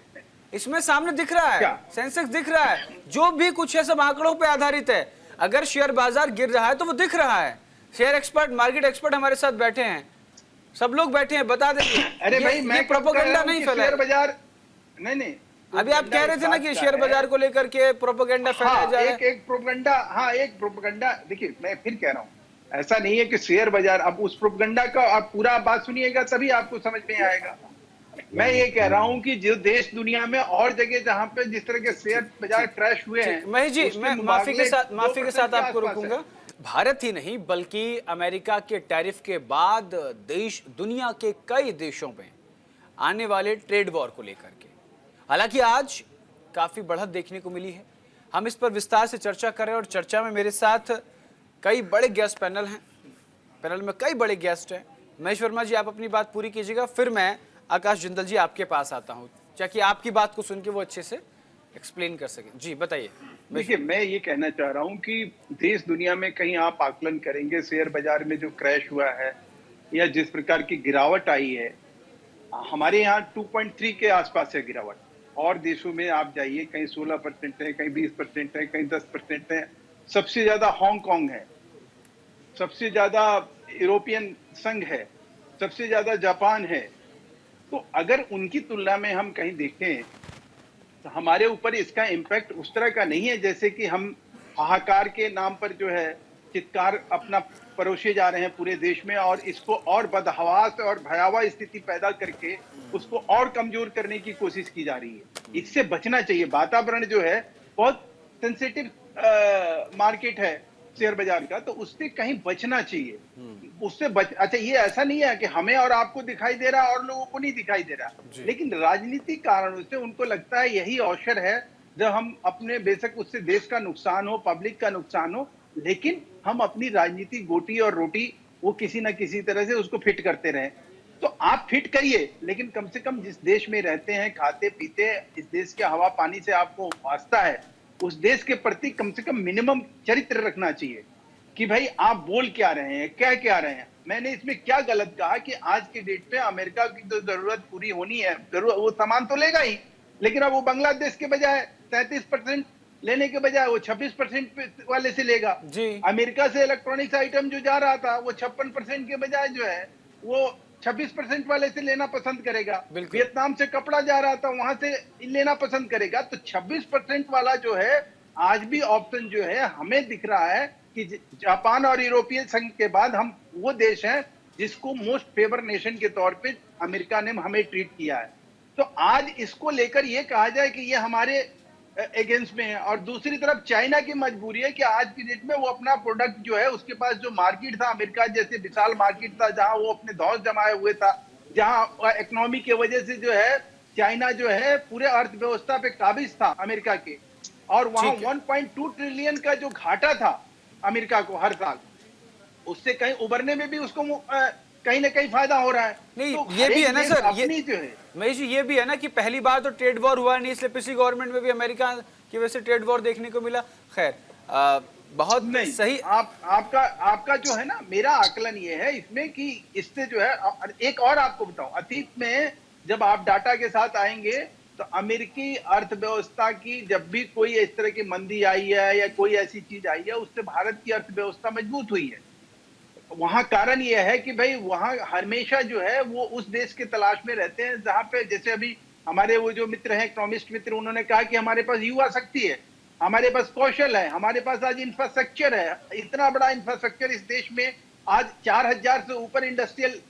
इसमें सामने दिख रहा है, सेंसेक्स दिख रहा है, जो भी कुछ है सब आंकड़ों पे आधारित है। अगर शेयर बाजार गिर रहा है तो वो दिख रहा है। शेयर एक्सपर्ट, मार्केट एक्सपर्ट हमारे साथ बैठे हैं, सब लोग बैठे हैं, बता देंगे। अरे भाई मैं प्रोपेगेंडा नहीं फैलाया। शेयर बाजार नहीं अभी आप कह रहे थे ना कि शेयर बाजार को लेकर के प्रोपेगेंडा फैलाया जा रहा है। एक प्रोपेगेंडा, हाँ एक प्रोपेगेंडा। देखिए मैं फिर कह रहा हूँ, ऐसा नहीं है कि शेयर बाजार, अब उस प्रोपेगेंडा का आप पूरा बात सुनिएगा तभी आपको समझ में आएगा। मैं ये कह रहा हूँ कि जो देश दुनिया में और जगह जहाँ पे जिस तरह के शेयर बाजार क्रैश हुए हैं, महेश जी मैं माफी के साथ आपको रोकूंगा। भारत ही नहीं बल्कि अमेरिका के टैरिफ के बाद देश, दुनिया के कई देशों में आने वाले ट्रेड वॉर को लेकर के, हालांकि आज काफी बढ़त देखने को मिली है। हम इस पर विस्तार से चर्चा कर रहे हैं और चर्चा में मेरे साथ कई बड़े गेस्ट पैनल हैं, पैनल में कई बड़े गेस्ट हैं। महेश वर्मा जी आप अपनी बात पूरी कीजिएगा, फिर मैं आकाश जिंदल जी आपके पास आता हूं, ताकि आपकी बात को सुन के वो अच्छे से एक्सप्लेन कर सके। जी बताइए। देखिए मैं ये कहना चाह रहा हूँ कि देश दुनिया में कहीं आप आकलन करेंगे शेयर बाजार में जो क्रैश हुआ है या जिस प्रकार की गिरावट आई है, हमारे यहाँ 2.3 के आसपास है गिरावट। और देशों में आप जाइए, कहीं 16% है, कहीं 20% है, कहीं 10% है। सबसे ज्यादा हांगकांग है, सबसे ज्यादा यूरोपियन संघ है, सबसे ज्यादा जापान है। तो अगर उनकी तुलना में हम कहीं देखें तो हमारे ऊपर इसका इम्पैक्ट उस तरह का नहीं है जैसे कि हम हाहाकार के नाम पर जो है चित्कार अपना परोसे जा रहे हैं पूरे देश में, और इसको और बदहवास और भयावह स्थिति पैदा करके उसको और कमजोर करने की कोशिश की जा रही है। इससे बचना चाहिए। वातावरण जो है बहुत सेंसिटिव मार्केट है शेयर बाजार का, तो उससे कहीं बचना चाहिए। उससे अच्छा ये ऐसा नहीं है कि हमें और आपको दिखाई दे रहा और लोगों को नहीं दिखाई दे रहा, लेकिन राजनीतिक कारणों से उनको लगता है यही अवसर है जब हम अपने, बेशक उससे देश का नुकसान हो, पब्लिक का नुकसान हो, लेकिन हम अपनी राजनीतिक गोटी और रोटी वो किसी ना किसी तरह से उसको फिट करते रहे। तो आप फिट करिए, लेकिन कम से कम जिस देश में रहते हैं, खाते पीते, इस देश के हवा पानी से आपको वास्ता है, उस देश के प्रति कम से कम मिनिमम चरित्र रखना चाहिए कि भाई आप बोल क्या रहे हैं, कह क्या रहे हैं। मैंने इसमें क्या गलत कहा कि आज के डेट पे अमेरिका की जो जरूरत पूरी होनी है, जरूरत वो सामान तो लेगा ही, लेकिन अब वो बांग्लादेश के बजाय 33% लेने के बजाय वो 26% वाले से लेगा जी। अमेरिका से इलेक्ट्रॉनिक्स आइटम जो जा रहा था वो 56% के बजाय जो है वो 26% वाले से लेना पसंद करेगा। वियतनाम से कपड़ा जा रहा था वहां से लेना पसंद करेगा। तो 26% वाला जो है आज भी ऑप्शन जो है हमें दिख रहा है कि जापान और यूरोपियन संघ के बाद हम वो देश हैं जिसको मोस्ट फेवर नेशन के तौर पे अमेरिका ने हमें ट्रीट किया है। तो आज इसको लेकर ये कहा जाए कि ये हमारे अगेंस्ट में है, और दूसरी तरफ चाइना की मजबूरी है कि आज की डेट में वो अपना प्रोडक्ट जो है, उसके पास जो मार्केट था अमेरिका जैसे विशाल मार्केट था जहां वो अपने धौस जमाए हुए था, जहां इकोनॉमी की वजह से जो है चाइना जो है पूरे अर्थव्यवस्था पे काबिज था अमेरिका के, और वहां 1.2 ट्रिलियन का जो घाटा था अमेरिका को हर साल, उससे कहीं उबरने में भी उसको कहीं ना कहीं फायदा हो रहा है। नहीं तो ये भी है ना सर, ये जो है महेश जी ये भी है ना कि पहली बार तो ट्रेड वॉर हुआ नहीं, इसलिए पिछली गवर्नमेंट में भी अमेरिका की वजह से ट्रेड वॉर देखने को मिला। खैर बहुत नहीं सही। आपका जो है ना, मेरा आकलन ये है इसमें कि इससे जो है, एक और आपको बताऊं, अतीत में जब आप डाटा के साथ आएंगे तो अमेरिकी अर्थव्यवस्था की जब भी कोई इस तरह की मंदी आई है या कोई ऐसी चीज आई है, उससे भारत की अर्थव्यवस्था मजबूत हुई है। वहां कारण यह है कि भाई वहां हमेशा जो है वो उस देश के तलाश में रहते हैं जहां पे, जैसे अभी हमारे वो जो मित्र हैं इकोनॉमिस्ट मित्र, उन्होंने कहा कि हमारे पास युवा शक्ति है, हमारे पास कौशल है, हमारे पास आज इंफ्रास्ट्रक्चर है, इतना बड़ा इंफ्रास्ट्रक्चर इस देश में, आज 4000 से ऊपर इंडस्ट्रियल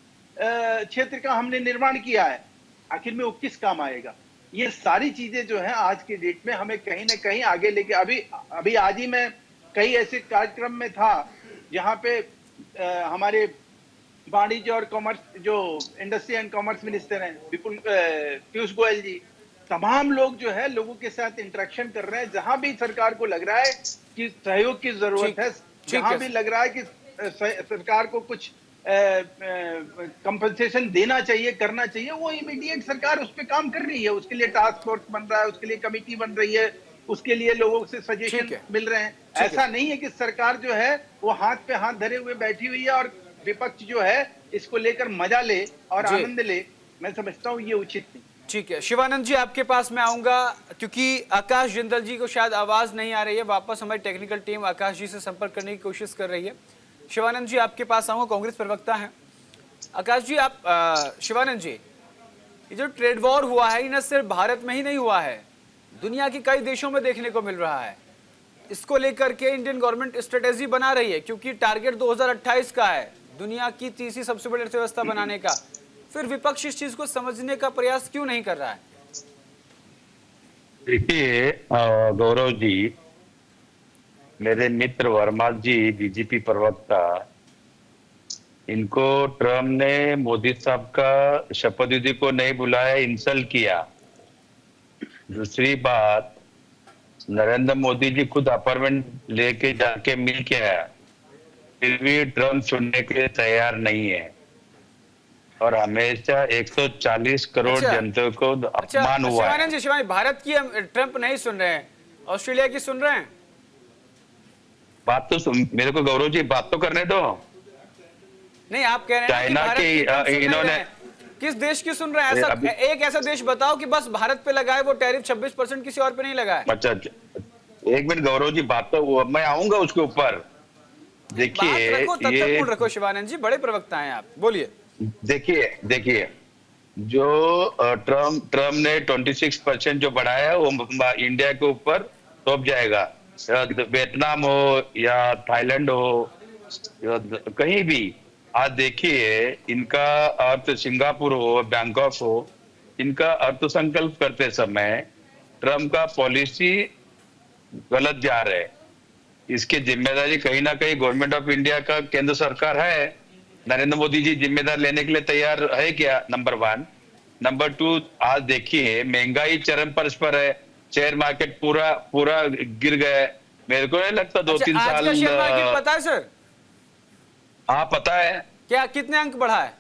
क्षेत्र का हमने निर्माण किया है, आखिर में वो किस काम आएगा? ये सारी चीजें जो है आज की डेट में हमें कहीं ना कहीं आगे लेके, अभी आज ही मैं कई ऐसे कार्यक्रम में था जहां पे हमारे वाणिज्य और कॉमर्स, जो इंडस्ट्री एंड कॉमर्स मिनिस्टर हैं पीयूष गोयल जी, तमाम लोग जो है लोगों के साथ इंटरेक्शन कर रहे हैं। जहां भी सरकार को लग रहा है कि सहयोग की जरूरत है, जहां भी लग रहा है कि सरकार को कुछ कंपनसेशन देना चाहिए, करना चाहिए, वो इमीडिएट सरकार उस पर काम कर रही है। उसके लिए टास्क फोर्स बन रहा है, उसके लिए कमेटी बन रही है, उसके लिए लोगों से सजेशन मिल रहे हैं। ऐसा नहीं है कि सरकार जो है वो हाथ पे हाथ धरे हुए बैठी हुई है और विपक्ष जो है इसको लेकर मजा ले और आनंद ले। मैं समझता हूँ ये उचित नहीं। ठीक है, शिवानंद जी आपके पास मैं आऊंगा, क्योंकि आकाश जिंदल जी को शायद आवाज नहीं आ रही है। वापस हमारी टेक्निकल टीम आकाश जी से संपर्क करने की कोशिश कर रही है। शिवानंद जी आपके पास आऊंगा, कांग्रेस प्रवक्ता हैं। आकाश जी, आप शिवानंद जी, ये जो ट्रेड वॉर हुआ है, ये न सिर्फ भारत में ही नहीं हुआ है, दुनिया के कई देशों में देखने को मिल रहा है। इसको लेकर के इंडियन गवर्नमेंट स्ट्रेटेजी बना रही है, क्योंकि टारगेट 2028 का है, दुनिया की तीसरी सबसे बड़ी अर्थव्यवस्था बनाने का। फिर विपक्ष इस चीज को समझने का प्रयास क्यों नहीं कर रहा है? देखिए गौरव जी, मेरे मित्र वर्मा जी बीजेपी प्रवक्ता, इनको ट्रम्प ने मोदी साहब का शपथ विधि को नहीं बुलाया, इंसल्ट किया। दूसरी बात, नरेंद्र मोदी जी खुद अपार्टमेंट लेके जाके मिल के आया, फिर भी ट्रम्प सुनने के लिए तैयार नहीं है और हमेशा 140 करोड़ जनता को अपमान हुआ है। जी, शिवानंद, भारत की ट्रम्प नहीं सुन रहे हैं, ऑस्ट्रेलिया की सुन रहे हैं। बात तो मेरे को गौरव जी बात तो करने दो। नहीं, आप कह रहे हैं चाइना के इन्होंने किस देश की सुन रहे हैं? ऐसा एक ऐसा देश बताओ कि बस भारत पे लगाए वो टैरिफ 26%, किसी और पे नहीं लगाए। अच्छा, एक मिनट गौरव जी, बात तो मैं आऊंगा उसके ऊपर। देखिए, ये रखो शिवानंद जी, बड़े प्रवक्ता हैं आप, बोलिए। देखिए जो ट्रम्प ने 26% जो बढ़ाया वो इंडिया के ऊपर थोप जाएगा। वियतनाम हो या थाईलैंड हो, कहीं भी आज देखिए, इनका अर्थ सिंगापुर हो, बैंकॉक हो, इनका अर्थ संकल्प करते समय ट्रम्प का पॉलिसी गलत जा रहा है। इसकी जिम्मेदारी कहीं ना कहीं गवर्नमेंट ऑफ इंडिया का, केंद्र सरकार है। नरेंद्र मोदी जी जिम्मेदार लेने के लिए तैयार है क्या? नंबर 1। नंबर 2, आज देखिए महंगाई चरम पर है, शेयर मार्केट पूरा गिर गया है। मेरे को नहीं लगता 2-3 साल। आज शेयर मार्केट पता है सर? हाँ पता है। क्या, कितने अंक बढ़ा है?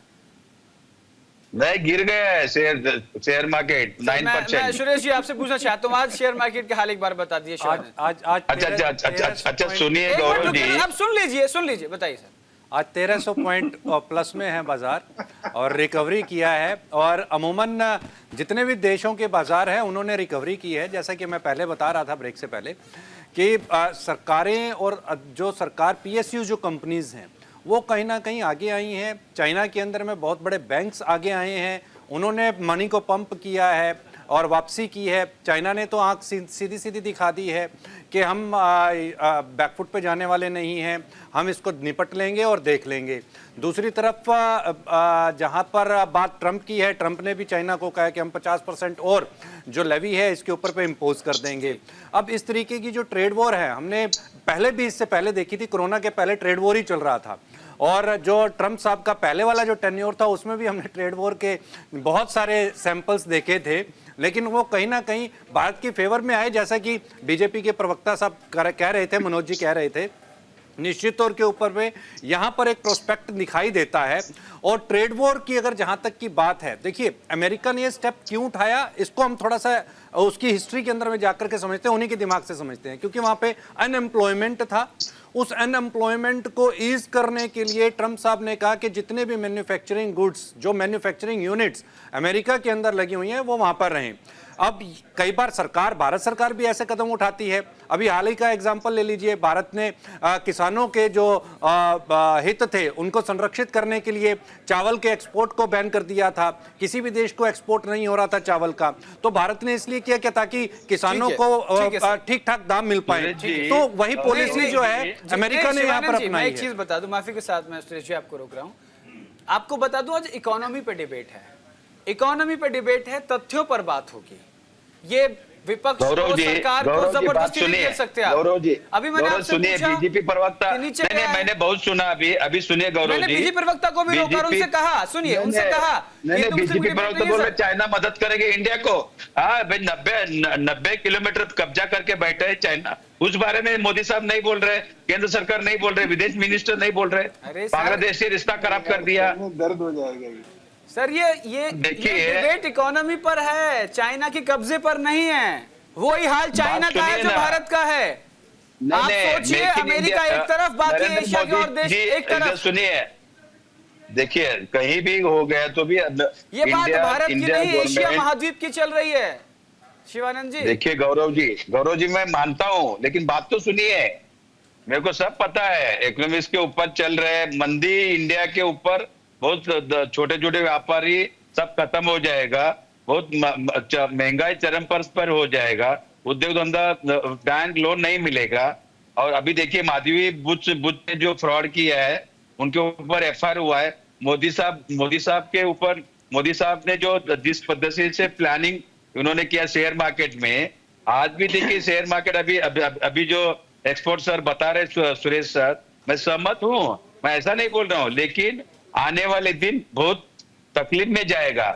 नहीं, गिर गया है शेयर मार्केट 9%। मैं सुरेश जी आपसे पूछना चाहता हूँ, आज शेयर मार्केट का हाल एक बार बता दिए। अच्छा सुनिए गौरव जी, आप सुन लीजिए, बताइए सर। आज 1300 पॉइंट प्लस में है बाजार और रिकवरी किया है। और अमूमन जितने भी देशों के बाजार हैं उन्होंने रिकवरी की है। जैसा कि मैं पहले बता रहा था ब्रेक से पहले कि सरकारें और जो सरकार PSU जो कंपनीज हैं वो कहीं ना कहीं आगे आई हैं। चाइना के अंदर में बहुत बड़े बैंक्स आगे आए हैं, उन्होंने मनी को पंप किया है और वापसी की है। चाइना ने तो आंख सीधी दिखा दी है कि हम बैकफुट पे जाने वाले नहीं हैं, हम इसको निपट लेंगे और देख लेंगे। दूसरी तरफ जहां पर बात ट्रंप की है, ट्रंप ने भी चाइना को कहा कि हम 50% और जो लेवी है इसके ऊपर पे इम्पोज कर देंगे। अब इस तरीके की जो ट्रेड वॉर है, हमने पहले भी इससे पहले देखी थी, कोरोना के पहले ट्रेड वॉर ही चल रहा था। और जो ट्रंप साहब का पहले वाला जो टेन्योर था उसमें भी हमने ट्रेड वॉर के बहुत सारे सैंपल्स देखे थे, लेकिन वो कहीं ना कहीं भारत के फेवर में आए। जैसा कि बीजेपी के प्रवक्ता साहब कह रहे थे, मनोज जी कह रहे थे, निश्चित तौर के ऊपर में यहाँ पर एक प्रोस्पेक्ट दिखाई देता है। और ट्रेड वॉर की अगर जहाँ तक की बात है, देखिए अमेरिका ने ये स्टेप क्यों उठाया, इसको हम थोड़ा सा उसकी हिस्ट्री के अंदर में जाकर के समझते हैं, उन्हीं के दिमाग से समझते हैं। क्योंकि वहाँ पे अनएम्प्लॉयमेंट था, उस अनएम्प्लॉयमेंट को ईज करने के लिए ट्रंप साहब ने कहा कि जितने भी मैन्युफैक्चरिंग गुड्स, जो मैन्युफैक्चरिंग यूनिट्स अमेरिका के अंदर लगी हुई हैं वो वहाँ पर रहें। अब कई बार सरकार, भारत सरकार भी ऐसे कदम उठाती है। अभी हाल ही का एग्जांपल ले लीजिए, भारत ने किसानों के जो हित थे उनको संरक्षित करने के लिए चावल के एक्सपोर्ट को बैन कर दिया था। किसी भी देश को एक्सपोर्ट नहीं हो रहा था चावल का, तो भारत ने इसलिए किया क्या, ताकि किसानों को ठीक ठाक दाम मिल पाए। तो वही पॉलिसी जो है अमेरिका ने यहाँ पर अपनाई है। एक चीज बता दूं, माफी के साथ मैं सुरेश जी आपको रोक रहा हूं, आपको बता दूं आज इकोनॉमी पे डिबेट है, इकोनॉमी पे डिबेट है, तथ्यों पर बात होगी। ये विपक्ष को, सरकार को जबरदस्ती नहीं कर सकते आप। गौरव जी, अभी मैंने आपसे सुनिए, पूछा बीजेपी प्रवक्ता, नहीं, मैंने बहुत सुना, अभी सुनिए गौरव जी, मैंने बीजेपी प्रवक्ता को भी रोका, उनसे कहा, सुनिए, उनसे कहा, नहीं, बीजेपी प्रवक्ता बोल रहे चाइना मदद करेंगे इंडिया को। हाँ भाई, 90 किलोमीटर कब्जा करके बैठे है चाइना, उस बारे में मोदी साहब नहीं बोल रहे, केंद्र सरकार नहीं बोल रहे, विदेश मिनिस्टर नहीं बोल रहे, बांग्लादेश से रिश्ता खराब कर दिया। दर्द हो जाएगा सर। ये डिबेट इकोनॉमी पर है, चाइना के कब्जे पर नहीं है। वही हाल चाइना का है जो भारत का है। आप सोचिए, अमेरिका एक तरफ, बाकी एशिया के और देश एक तरफ। सुनिए, देखिए, कहीं भी हो गया तो भी ये बात भारत की नहीं, एशिया महाद्वीप की चल रही है शिवानंद जी। देखिए गौरव जी मैं मानता हूँ, लेकिन बात तो सुनिए, मेरे को सब पता है, इकोनॉमिक्स के ऊपर चल रहे मंदी, इंडिया के ऊपर बहुत छोटे छोटे व्यापारी सब खत्म हो जाएगा, बहुत महंगाई चरम पर हो जाएगा, उद्योग धंधा, बैंक लोन नहीं मिलेगा। और अभी देखिए, माधवी बुच ने जो फ्रॉड किया है उनके ऊपर एफआईआर हुआ है। मोदी साहब के ऊपर, मोदी साहब ने जो जिस पद्धति से प्लानिंग उन्होंने किया शेयर मार्केट में, आज भी देखिए शेयर मार्केट अभी जो एक्सपर्ट सर बता रहे, सुरेश सर, मैं सहमत हूँ, मैं ऐसा नहीं बोल रहा हूँ, लेकिन आने वाले दिन बहुत तकलीफ में जाएगा।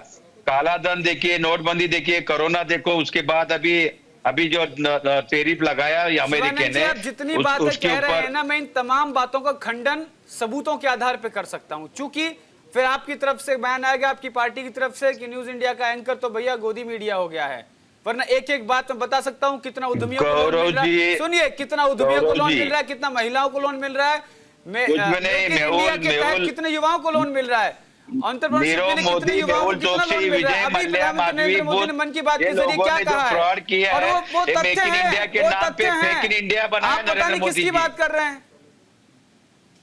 काला धन देखिए, नोटबंदी देखिए, कोरोना देखो, उसके बाद अभी जो टैरिफ लगाया अमेरिका ने, आप जितनी बातें कह रहे हैं ना, मैं इन तमाम बातों का खंडन सबूतों के आधार पर कर सकता हूं, चूंकि फिर आपकी तरफ से बयान आएगा, आपकी पार्टी की तरफ से, कि न्यूज इंडिया का एंकर तो भैया गोदी मीडिया हो गया है। वरना एक एक बात मैं बता सकता हूं, कितना उद्यमियों को लोन मिल रहा है, सुनिए, कितना उद्यमियों को लोन मिल रहा है, कितना महिलाओं को लोन मिल रहा है, इंडिया के तहत कितने युवाओं को लोन मिल रहा है, नीरव मोदी, मेहुल चोकसी, विजय मल्ल्या, माधवी बुच, मन की बात के जरिए क्या कहा है, फ्रॉड किया और है, वो मेक इन इंडिया के नाम पे फेक इन इंडिया बनाया नरेंद्र मोदी जी। बात कर रहे हैं,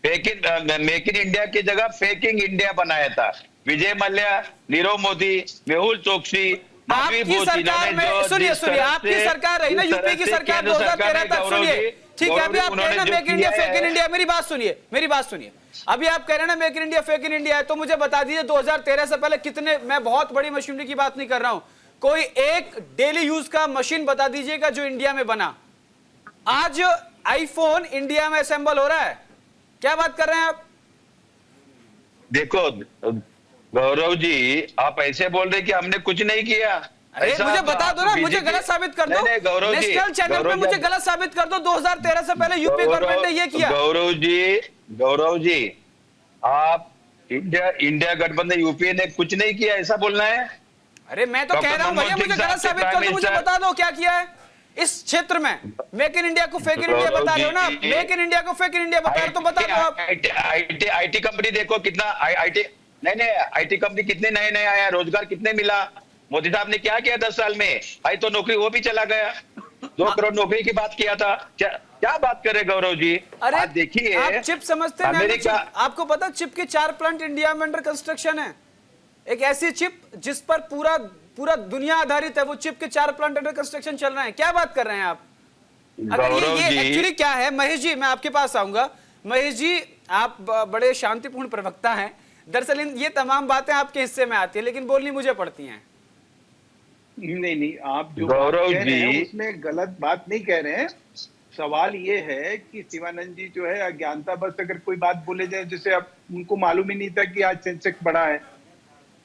मेक इन इंडिया की जगह फेकिंग इंडिया बनाया था विजय मल्ल्या, नीरव मोदी, मेहुल चोकसी, आपकी सरकार में। सुनिए, आपकी सरकार रही ना, यूपी की सरकार 2013 तक। सुनिए, ठीक है, अभी आप कह रहे हैं make in India fake in India, मेरी बात सुनिए, अभी आप कह रहे हैं ना make in India fake in India है, तो मुझे बता दीजिए 2013 से पहले कितने, मैं बहुत बड़ी मशीनरी की बात नहीं कर रहा हूं, कोई एक डेली यूज का मशीन बता दीजिएगा जो इंडिया में बना। आज आईफोन इंडिया में असेंबल हो रहा है, क्या बात कर रहे हैं आप? देखो गौरव जी, आप ऐसे बोल रहे कि हमने कुछ नहीं किया। अरे मुझे बता दो ना, मुझे गलत साबित कर दो, नेशनल चैनल पे मुझे गलत साबित कर दो, 2013 से पहले यूपी गवर्नमेंट ने ये किया। गौरव जी, आप इंडिया गठबंधन यूपीए ने कुछ नहीं किया, ऐसा बोलना है? अरे मैं तो कह रहा हूं भैया, मुझे गलत साबित कर दो, मुझे बता दो क्या किया है इस क्षेत्र में। मेक इन इंडिया को फेक इन इंडिया बता रहे हो ना, मेक इन इंडिया को फेक इन इंडिया बता रहे हो, तो बता दो आप। आईटी कंपनी देखो, कितना आईटी कंपनी कितने नए आया, रोजगार कितने मिला, मोदी साहब ने क्या किया 10 साल में? भाई तो नौकरी वो भी चला गया, 2 करोड़ नौकरी की बात किया था, क्या बात कर रहे गौरव जी? अरे देखिए, आप चिप समझते हैं अमेरिका, आपको पता चिप के 4 प्लांट इंडिया में अंडर कंस्ट्रक्शन है। एक ऐसी चिप जिस पर पूरा दुनिया आधारित है, वो चिप के 4 प्लांट अंडर कंस्ट्रक्शन चल रहे हैं, क्या बात कर रहे हैं आप? अगर ये एक्चुअली क्या है, महेश जी मैं आपके पास आऊंगा। महेश जी, आप बड़े शांतिपूर्ण प्रवक्ता हैं, दरअसल ये तमाम बातें आपके हिस्से में आती है, लेकिन बोलनी मुझे पड़ती हैं। नहीं, आप जो बात कह रहे हैं उसमें गलत बात नहीं कह रहे हैं। सवाल ये है कि शिवानंद जी जो है अज्ञानता बस अगर कोई बात बोले जाए, जैसे अब उनको मालूम ही नहीं था कि आज सेंसेक्स बढ़ा है,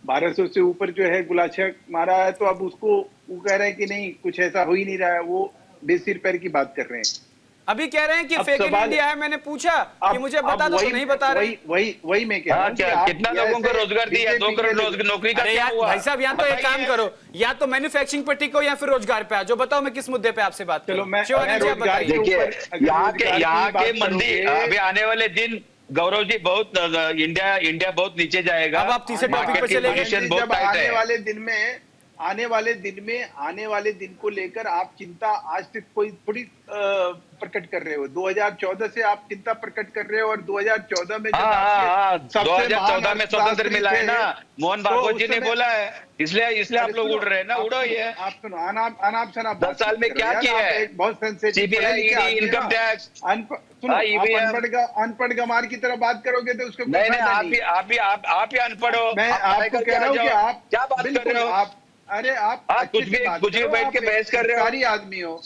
1200 से ऊपर जो है गुलाछा मारा है, तो अब उसको वो कह रहे हैं कि नहीं कुछ ऐसा हो ही नहीं रहा है, वो बेसिर पैर की बात कर रहे हैं। अभी कह रहे हैं कि फेक इन इंडिया है, मैंने पूछा कि मुझे बता दो, तो नहीं बता रहे। वही मैं कह रहा हूं, कितना लोगों को रोजगार दिया, 2 करोड़ नौकरी का क्या हुआ? भाई साहब, या तो एक काम करो, या तो मैन्युफैक्चरिंग पे टिको या फिर रोजगार पे आ जाओ, बताओ मैं किस मुद्दे पे आपसे बात करूं। यहाँ के मंदी अभी आने वाले दिन गौरव जी बहुत इंडिया बहुत नीचे जाएगा। अब आप तीसरे टॉपिक पे चले गए। जब आने वाले दिन में आने वाले दिन को लेकर आप चिंता आज तक कोई थोड़ी प्रकट कर रहे हो। 2014 से आप चिंता प्रकट कर रहे हो और 2014 में 2014 में स्वतंत्र मिला है ना, मोहन भागवत जी ने बोला है, इसलिए आप लोग उड़ रहे हैं ना, उड़ो ये। आप सुनो, अनाप शनाप 10 साल में क्या किया है? बहुत sensitive, CBI, ED, income tax, अनपढ़ गमार की तरह बात करोगे तो उसको नहीं, आप ही अनपढ़ हो। मैं आपको कह रहा हूँ कि आप क्या बात कर रहे हो? आप कुछ भी बैठ के बहस कर रहे हो। सरकारी आदमी हो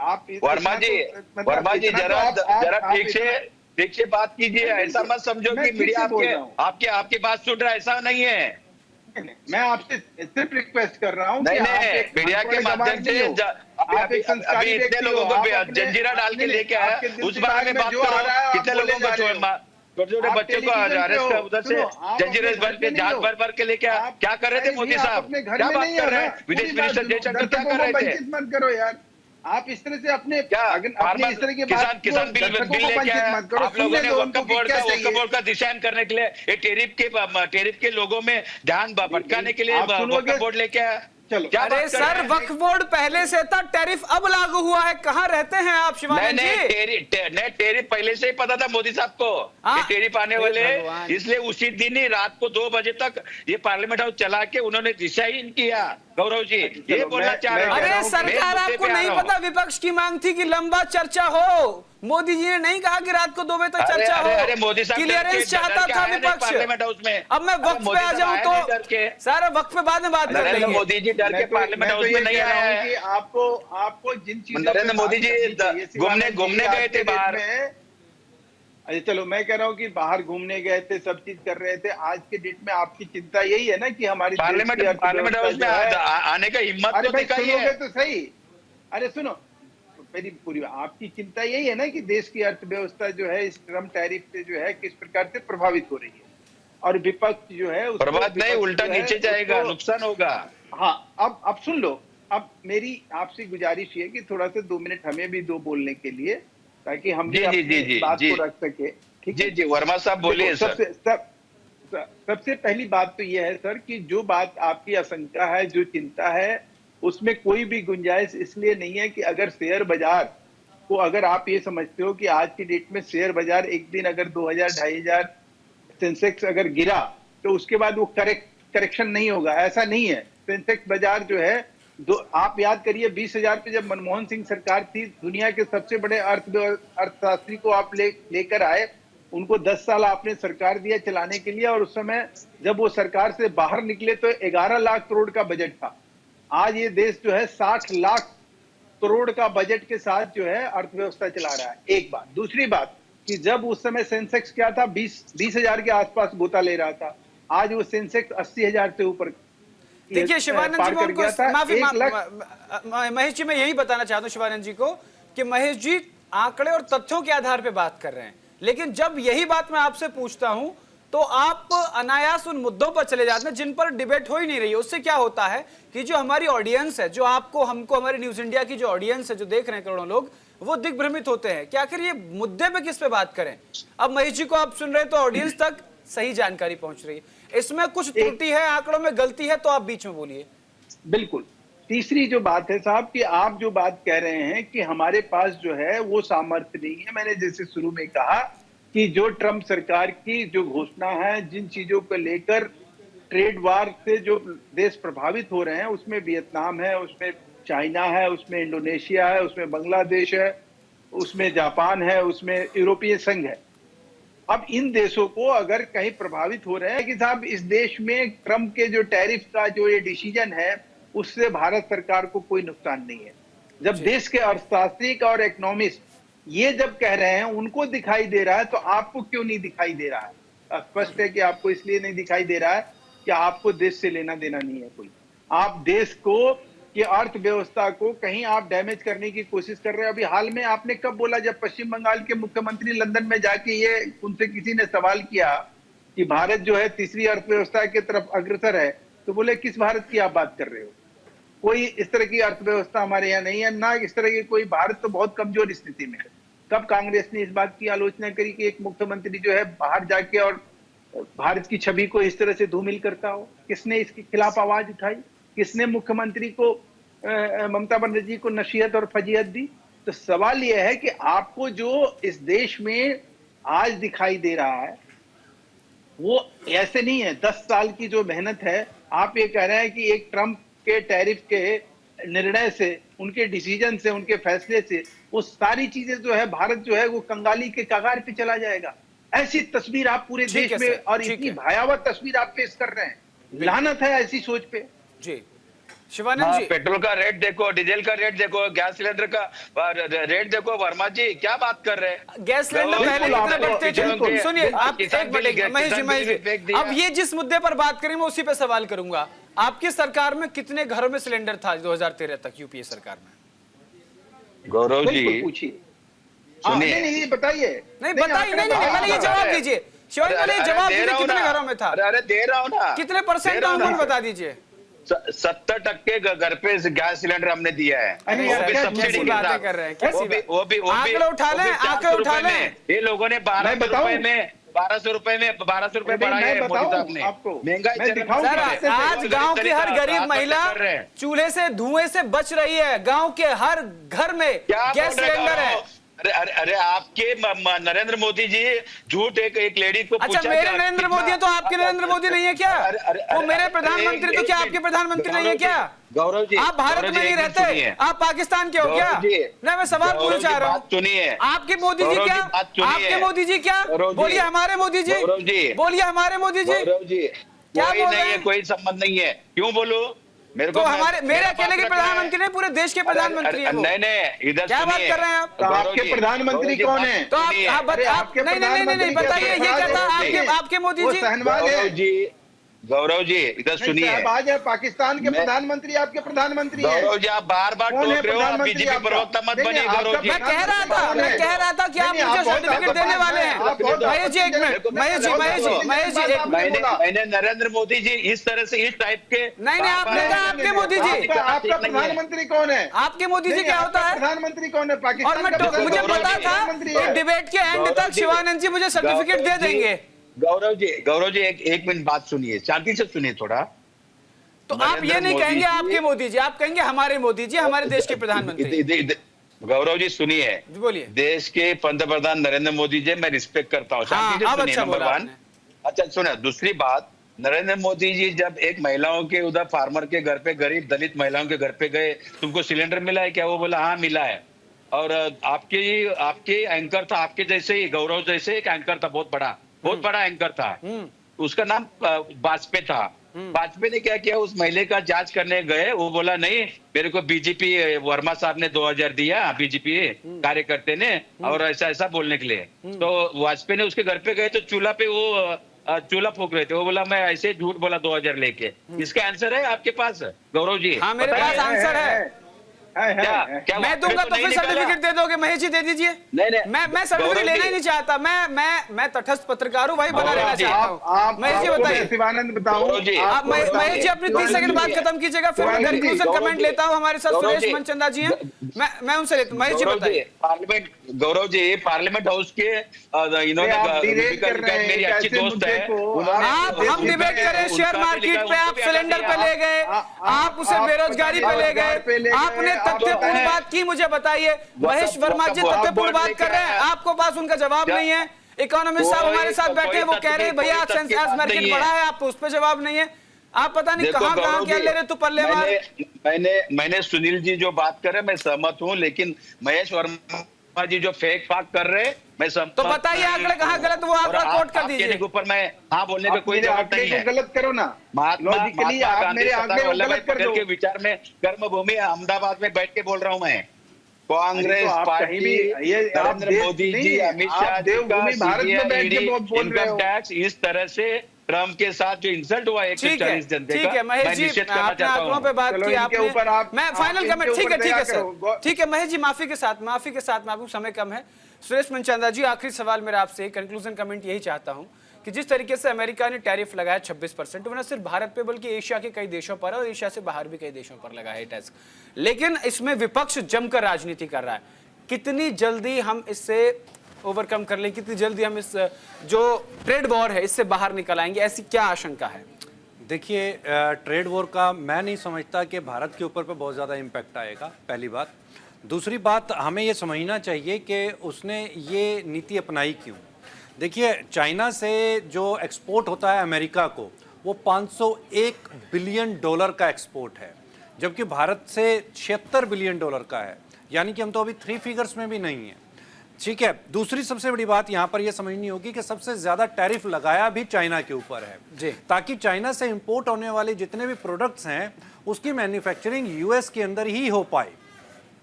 आप। वर्मा जी जरा ठीक से बात कीजिए। ऐसा मत समझो कि मीडिया आपकी बात सुन रहा है, ऐसा नहीं है। मैं आपसे सिर्फ रिक्वेस्ट कर रहा हूँ। नहीं, मीडिया के माध्यम से अभी इतने लोगों को जंजीरा डाल के लेके आया, उस बारे में बात करो। कितने लोगों को छोटे छोटे बच्चों को अरेस्ट कर उधर से जंजीरे भर के जहाज भर के लेके आया। क्या कर रहे थे मोदी साहब? क्या बात कर रहे हैं? विदेश मिनिस्टर जयशंकर क्या कर रहे थे? मत करो यार, आप इस तरह से अपने इस तरह के किसान बिल लेके आया। आप लोगों ने वक्फ बोर्ड का डिजाइन करने के लिए ये टेरिफ के लोगों में ध्यान भटकाने के लिए वक्फ बोर्ड लेके आया। अरे सर, वक्फ बोर्ड पहले से था, टैरिफ अब लागू हुआ है। कहाँ रहते हैं आप शिवानंद जी? टैरिफ पहले से ही पता था मोदी साहब को कि टैरिफ आने वाले, इसलिए उसी दिन ही रात को 2 बजे तक ये पार्लियामेंट हाउस चला के उन्होंने डिसाइन किया। गौरव जी ये बोलना चाह रहे हैं। अरे सरकार, आपको नहीं पता विपक्ष की मांग थी कि लंबा चर्चा हो? मोदी जी ने नहीं कहा कि रात को 2 बजे तक चर्चा हो। अरे मोदी साहब क्लियरेंस चाहता था विपक्ष। पार्लियामेंट हाउस में अब मैं वक्त पे आ जाऊं तो सारा वक्त पे बाद में बात कर लेंगे। मोदी जी डर के पार्लियामेंट हाउस में नहीं आया है। आपको जिन चीजों नरेंद्र मोदी जी घूमने गए थे बाहर। अरे चलो, मैं कह रहा हूँ कि बाहर घूमने गए थे, सब चीज कर रहे थे। आज के डेट में आपकी चिंता यही है ना कि हमारी पार्लियामेंट हाउस में आने का हिम्मत तो दिखाइए तो सही। अरे सुनो, मेरी पूरी आपकी चिंता यही है ना कि देश की अर्थव्यवस्था जो है इस ट्रम्प टैरिफ से जो है किस प्रकार से प्रभावित हो रही है, और विपक्ष जो है प्रभावित नहीं, उल्टा नीचे जाएगा, नुकसान होगा। हाँ, अब सुन लो। अब मेरी आपसे गुजारिश ये कि थोड़ा सा 2 मिनट हमें भी दो बोलने के लिए, ताकि हम भी अपनी बात को रख सके। ठीक है जी, वर्मा साहब बोलिए। सबसे पहली बात तो यह है सर कि जो बात आपकी आशंका है, जो चिंता है, उसमें कोई भी गुंजाइश इसलिए नहीं है कि अगर शेयर बाजार को, अगर आप ये समझते हो कि आज की डेट में शेयर बाजार एक दिन अगर 2000-2500 सेंसेक्स अगर गिरा तो उसके बाद वो करेक्शन नहीं होगा, ऐसा नहीं है। सेंसेक्स बाजार जो है आप याद करिए 20,000 पे जब मनमोहन सिंह सरकार थी, दुनिया के सबसे बड़े अर्थशास्त्री को आप लेकर आए, उनको 10 साल आपने सरकार दिया चलाने के लिए, और उस समय जब वो सरकार से बाहर निकले तो 11 लाख करोड़ का बजट था। आज ये देश जो है 60 लाख करोड़ का बजट के साथ जो है अर्थव्यवस्था चला रहा है। एक बात। दूसरी बात कि जब उस समय सेंसेक्स क्या था, 20,000 के आसपास गोता ले रहा था, आज वो सेंसेक्स 80,000 से ऊपर। देखिए शिवानंद जी, महेश जी, मैं यही बताना चाहता हूँ शिवानंद जी को कि महेश जी आंकड़े और तथ्यों के आधार पे बात कर रहे हैं, लेकिन जब यही बात मैं आपसे पूछता हूं तो आप अनायास उन मुद्दों पर चले जाते हैं जिन पर डिबेट हो ही नहीं रही है। उससे क्या होता है कि जो हमारी ऑडियंस है, जो आपको, हमको, हमारी न्यूज इंडिया की जो ऑडियंस है, जो देख रहे हैं करोड़ों लोग, वो दिग्भ्रमित होते हैं कि आखिर ये मुद्दे पे किस पे बात करें। अब महेश जी को आप सुन रहे हैं तो ऑडियंस तक सही जानकारी पहुंच रही है। इसमें कुछ त्रुटि है, आंकड़ों में गलती है, तो आप बीच में बोलिए। बिल्कुल। तीसरी जो बात है साहब कि आप जो बात कह रहे हैं कि हमारे पास जो है वो सामर्थ्य नहीं है। मैंने जैसे शुरू में कहा कि जो ट्रम्प सरकार की जो घोषणा है, जिन चीजों को लेकर ट्रेड वार से जो देश प्रभावित हो रहे हैं, उसमें वियतनाम है, उसमें चाइना है, उसमें इंडोनेशिया है, उसमें बांग्लादेश है, उसमें जापान है, उसमें यूरोपीय संघ है। अब इन देशों को अगर कहीं प्रभावित हो रहे हैं कि साहब इस देश में ट्रम्प के जो टैरिफ का जो ये डिसीजन है, उससे भारत सरकार को कोई नुकसान नहीं है। जब देश के अर्थशास्त्री और इकोनॉमिस्ट ये जब कह रहे हैं, उनको दिखाई दे रहा है, तो आपको क्यों नहीं दिखाई दे रहा है? स्पष्ट है कि आपको इसलिए नहीं दिखाई दे रहा है कि आपको देश से लेना देना नहीं है कोई। आप देश को कि अर्थव्यवस्था को कहीं आप डैमेज करने की कोशिश कर रहे हो। अभी हाल में आपने कब बोला, जब पश्चिम बंगाल के मुख्यमंत्री लंदन में जाके ये उनसे किसी ने सवाल किया कि भारत जो है तीसरी अर्थव्यवस्था की तरफ अग्रसर है, तो बोले किस भारत की आप बात कर रहे हो? कोई इस तरह की अर्थव्यवस्था हमारे यहाँ नहीं है, ना इस तरह की कोई, भारत तो बहुत कमजोर स्थिति में है। कब कांग्रेस ने इस बात की आलोचना करी कि एक मुख्यमंत्री जो है बाहर जाके और भारत की छवि को इस तरह से धूमिल करता हो? किसने इसके खिलाफ आवाज उठाई? किसने मुख्यमंत्री को ममता बनर्जी को नसीहत और फजीहत दी? तो सवाल यह है कि आपको जो इस देश में आज दिखाई दे रहा है वो ऐसे नहीं है। 10 साल की जो मेहनत है, आप ये कह रहे हैं कि एक ट्रंप के टैरिफ के निर्णय से, उनके डिसीजन से, उनके फैसले से वो सारी चीजें जो है भारत जो है वो कंगाली के कगार पे चला जाएगा। ऐसी तस्वीर आप पूरे देश में और इतनी भयावह तस्वीर आप पेश कर रहे हैं। लानत है ऐसी सोच पे। जी शिवानंद जी, पेट्रोल का रेट देखो, डीजल का रेट देखो, गैस सिलेंडर का रेट देखो। वर्मा जी क्या बात कर रहे हैं? गैस सिलेंडर पहले कितने बढ़ते थे? सुनिए आप, एक मिनट महेश जी, अब ये जिस मुद्दे पर बात करें मैं उसी पे सवाल करूंगा। आपकी सरकार में कितने घरों में सिलेंडर था 2013 तक यूपीए सरकार में? गौरव जी पूछिए, सुनिए, नहीं बताइए। नहीं बताइए, नहीं पहले ये जवाब दीजिए शिवानंद, पहले ये जवाब दीजिए कितने घरों में था? अरे दे रहा हूँ ना, कितने परसेंट अमाउंट बता दीजिए। 70% घर पे गैस सिलेंडर हमने दिया है। कैसी बातें कर रहे हैं? आंकड़े उठा लें, आंकड़े उठा लें। ये लोगों ने 1200 रुपए में बढ़ाया है मोदी साहब ने। महंगाई सर, आज गांव की हर गरीब महिला चूल्हे से धुएं से बच रही है। गांव के हर घर में गैस सिलेंडर है। अरे आपके नरेंद्र मोदी जी झूठ एक लेडी को अच्छा, मेरे नरेंद्र मोदी है तो आपके नरेंद्र मोदी नहीं है क्या? वो मेरे प्रधानमंत्री तो क्या आपके प्रधानमंत्री नहीं है क्या? गौरव जी, आप भारत में नहीं रहते, आप पाकिस्तान के हो क्या? नहीं, मैं सवाल पूछना चाह रहा हूँ। सुनिए, आपके मोदी जी क्या? आपके मोदी जी क्या? बोलिए हमारे मोदी जी, बोलिए हमारे मोदी जी क्या बोल रहे हैं? कोई संबंध नहीं है। क्यों बोलो? मेरे तो मेरे अकेले के प्रधानमंत्री नहीं, पूरे देश के प्रधानमंत्री हैं वो। नहीं, इधर क्या बात कर रहे हैं आप? तो आपके प्रधानमंत्री कौन है? तो आप नहीं बताइए, ये क्या था आपके मोदी जी? गौरव जी इधर सुनिए, आज है पाकिस्तान के प्रधानमंत्री आपके प्रधानमंत्री है। गौरव जी आप बार बार टोक रहे हो, आप बीजेपी प्रवक्ता मत बनिए। गौरव जी मैं कह रहा था कि आप मुझे सर्टिफिकेट देने वाले हैं। महेश जी एक मिनट, महेश जी मैंने नरेंद्र मोदी जी इस तरह से इस टाइप के नहीं, आपने कहा आपके मोदी जी। आपका प्रधानमंत्री कौन है? आपके मोदी जी क्या होता है? प्रधानमंत्री कौन है पाकिस्तान? और मैं मुझे पता था डिबेट के एंड तक शिवानंद जी मुझे सर्टिफिकेट दे देंगे। गौरव जी एक मिनट बात सुनिए, शांति से सुनिए थोड़ा। तो आप ये नहीं कहेंगे आपके मोदी जी, आप कहेंगे हमारे मोदी जी, हमारे देश के प्रधानमंत्री। गौरव जी सुनिए, बोलिए। देश के पंतप्रधान नरेंद्र मोदी जी मैं रिस्पेक्ट करता हूँ, शांति से सुनिए। नंबर 1। अच्छा सुना, दूसरी बात, नरेंद्र मोदी जी जब एक महिलाओं के उधर फार्मर के घर पे, गरीब दलित महिलाओं के घर पे गए, तुमको सिलेंडर मिला है क्या? वो बोला हाँ मिला है। और आपके एंकर था, आपके जैसे ही गौरव जैसे एक एंकर था, बहुत बड़ा एंकर था, उसका नाम वाजपेयी था। वाजपेयी ने क्या किया, उस महिला का जांच करने गए, वो बोला नहीं मेरे को बीजेपी वर्मा साहब ने 2000 दिया, बीजेपी कार्यकर्ता ने, और ऐसा बोलने के लिए। तो वाजपेयी ने उसके घर पे गए तो चूल्हा पे वो चूल्हा फूक रहे थे, वो बोला मैं ऐसे झूठ बोला 2000 लेके। इसका आंसर है आपके पास गौरव जी? हाँ मेरे पास आंसर है। क्या मैं दूंगा तो फिर सर्टिफिकेट दे दोगे? महेश जी दे दीजिए। मैं सर्टिफिकेट लेना ही नहीं चाहता। मैं तटस्थ पत्रकार हूँ भाई, बना लेना चाहता हूँ। महेश जी बताइए। शिवानंद बताओ। आप महेश जी अपनी 30 सेकंड बात खत्म कीजिएगा, फिर मैं कंक्लूजन कमेंट लेता हूँ। हमारे साथ सुरेश मनचंदा जी हैं, मैं उनसे लेता हूँ। महेश जी बताइए। Parliament, Gaurav ji parliament house के इन्होंने मेरी अच्छी दोस्त है। हम डिबेट करें शेयर मार्केट पे, आप सिलेंडर पे ले गए, आप उसे बेरोजगारी पे ले गए, आपने तथ्यपूर्ण बात की, मुझे बताइए। महेश वर्मा जी तथ्यपूर्ण बात कर रहे हैं, आपको पास उनका जवाब नहीं है। इकोनॉमिस्ट साहब हमारे साथ बैठे हैं, वो कह रहे हैं भैया सेंसेक्स मार्केट बढ़ा है, आपको उस पर जवाब नहीं है। आप पता नहीं कहां क्या ले रहे, तू पल्ले मार। मैंने सुनील जी जो बात कर रहे हैं मैं सहमत हूं, लेकिन महेश वर्मा जी जो फेक फाक कर रहे हैं मैं सहमत। तो बताइए आंकड़े कहां गलत, वो आंकड़ा कोट कर दीजिए। ऊपर मैं हाँ बोलने का कोई जवाब नहीं है। गलत करो ना, महात्मा गांधी वल्लभ पटेल के विचार में कर्मभूमि अहमदाबाद में बैठ के बोल रहा हूं मैं। कांग्रेस पार्टी, नरेंद्र मोदी जी, अमित शाह जी का इनकम टैक्स, इस तरह से ट्रम्प के साथ जो इंसल्ट हुआ 140 जनते का, ठीक है महेश जी, आपने आंकड़ों पे बात की, आपने मैं फाइनल कमेंट, ठीक है सर, ठीक है महेश जी, माफी के साथ मैं आपको समय कम है। सुरेश मनचंदा जी, आखिरी सवाल मेरा आपसे, कंक्लूजन कमेंट यही चाहता हूं कि जिस तरीके से अमेरिका ने टैरिफ लगाया 26%, वो न सिर्फ भारत पे बल्कि एशिया के कई देशों पर और एशिया से बाहर भी कई देशों पर लगा है टैक्स, लेकिन इसमें विपक्ष जमकर राजनीति कर रहा है। कितनी जल्दी हम इससे ओवरकम कर लें, कितनी जल्दी हम इस जो ट्रेड वॉर है इससे बाहर निकल आएंगे, ऐसी क्या आशंका है? देखिए, ट्रेड वॉर का मैं नहीं समझता कि भारत के ऊपर पे बहुत ज़्यादा इम्पैक्ट आएगा, पहली बात। दूसरी बात, हमें ये समझना चाहिए कि उसने ये नीति अपनाई क्यों। देखिए, चाइना से जो एक्सपोर्ट होता है अमेरिका को, वो 501 बिलियन डॉलर का एक्सपोर्ट है, जबकि भारत से 76 बिलियन डॉलर का है, यानी कि हम तो अभी 3 फिगर्स में भी नहीं है। ठीक है। दूसरी सबसे बड़ी बात यहाँ पर यह समझनी होगी कि सबसे ज्यादा टैरिफ लगाया भी चाइना के ऊपर है जी। ताकि चाइना से इंपोर्ट होने वाले जितने भी प्रोडक्ट्स हैं उसकी मैन्युफैक्चरिंग यूएस के अंदर ही हो पाए।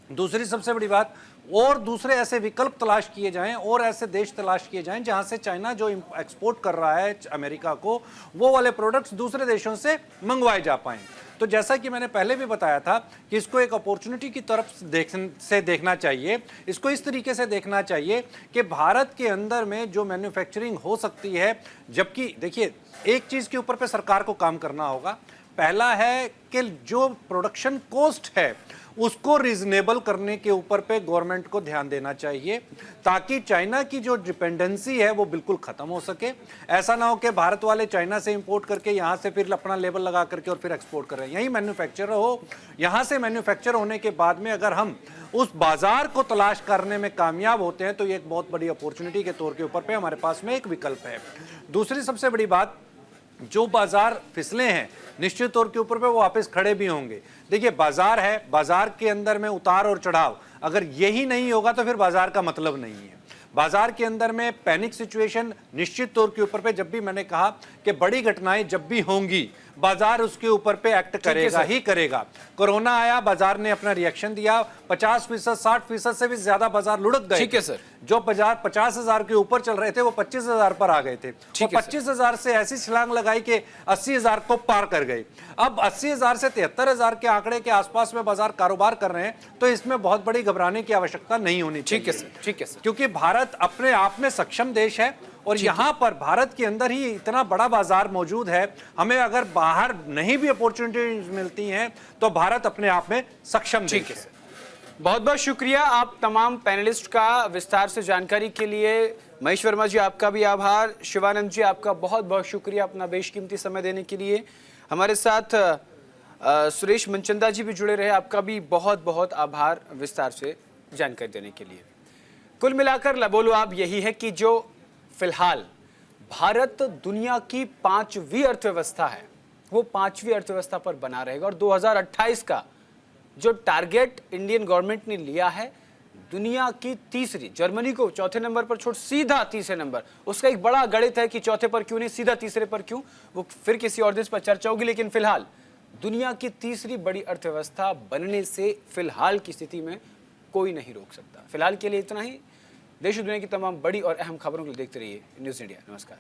दूसरी सबसे बड़ी बात, और दूसरे ऐसे विकल्प तलाश किए जाएं और ऐसे देश तलाश किए जाएं जहां से चाइना जो एक्सपोर्ट कर रहा है अमेरिका को, वो वाले प्रोडक्ट्स दूसरे देशों से मंगवाए जा पाएं। तो जैसा कि मैंने पहले भी बताया था कि इसको एक अपॉर्चुनिटी की तरफ से देखना चाहिए। इसको इस तरीके से देखना चाहिए कि भारत के अंदर में जो मैन्युफैक्चरिंग हो सकती है, जबकि देखिए एक चीज़ के ऊपर पे सरकार को काम करना होगा। पहला है कि जो प्रोडक्शन कॉस्ट है उसको रीजनेबल करने के ऊपर पे गवर्नमेंट को ध्यान देना चाहिए, ताकि चाइना की जो डिपेंडेंसी है वो बिल्कुल खत्म हो सके। ऐसा ना हो कि भारत वाले चाइना से इंपोर्ट करके यहाँ से फिर अपना लेबल लगा करके और फिर एक्सपोर्ट कर रहे हैं। यहीं मैन्युफैक्चर हो, यहाँ से मैन्युफैक्चर होने के बाद में अगर हम उस बाजार को तलाश करने में कामयाब होते हैं तो ये एक बहुत बड़ी अपॉर्चुनिटी के तौर के ऊपर पे हमारे पास में एक विकल्प है। दूसरी सबसे बड़ी बात, जो बाजार फिसले हैं निश्चित तौर के ऊपर पे वो वापस खड़े भी होंगे। देखिए, बाजार है, बाजार के अंदर में उतार और चढ़ाव, अगर यही नहीं होगा तो फिर बाजार का मतलब नहीं है। बाजार के अंदर में पैनिक सिचुएशन निश्चित तौर के ऊपर पे, जब भी मैंने कहा कि बड़ी घटनाएं जब भी होंगी बाजार उसके ऊपर पे एक्ट करेगा ही करेगा। कोरोना आया, बाजार ने अपना रिएक्शन दिया, 50%, 60% से भी ज्यादा बाजार लुढ़क गए। ठीक है सर। जो बाजार 50,000 के ऊपर चल रहे थे वो 25,000 पर आ गए थे। वो 25,000 से ऐसी छलांग लगाई कि 80,000 को पार कर गए। अब 80,000 से 73,000 के आंकड़े के आसपास में बाजार कारोबार कर रहे हैं, तो इसमें बहुत बड़ी घबराने की आवश्यकता नहीं होनी चाहिए। ठीक है सर, ठीक है सर। क्योंकि भारत अपने आप में सक्षम देश है और यहाँ पर भारत के अंदर ही इतना बड़ा बाजार मौजूद है। हमें अगर बाहर नहीं भी अपॉर्चुनिटीज मिलती हैं तो भारत अपने आप में सक्षम देश है। बहुत बहुत शुक्रिया आप तमाम पैनलिस्ट का विस्तार से जानकारी के लिए। महेश वर्मा जी, आपका भी आभार। शिवानंद जी, आपका बहुत बहुत शुक्रिया अपना बेशकीमती समय देने के लिए। हमारे साथ सुरेश मनचंदा जी भी जुड़े रहे, आपका भी बहुत बहुत आभार विस्तार से जानकारी देने के लिए। कुल मिलाकर लबोलो आप यही है कि जो फिलहाल भारत दुनिया की 5वीं अर्थव्यवस्था है वो 5वीं अर्थव्यवस्था पर बना रहेगा और 2028 का जो टारगेट इंडियन गवर्नमेंट ने लिया है, दुनिया की तीसरी, जर्मनी को चौथे नंबर पर छोड़ सीधा तीसरे नंबर, उसका एक बड़ा गणित है कि चौथे पर क्यों नहीं, सीधा तीसरे पर क्यों, वो फिर किसी और दिन पर चर्चा होगी। लेकिन फिलहाल दुनिया की तीसरी बड़ी अर्थव्यवस्था बनने से फिलहाल की स्थिति में कोई नहीं रोक सकता। फिलहाल के लिए इतना ही। देश और दुनिया की तमाम बड़ी और अहम खबरों को देखते रहिए न्यूज़ इंडिया। नमस्कार।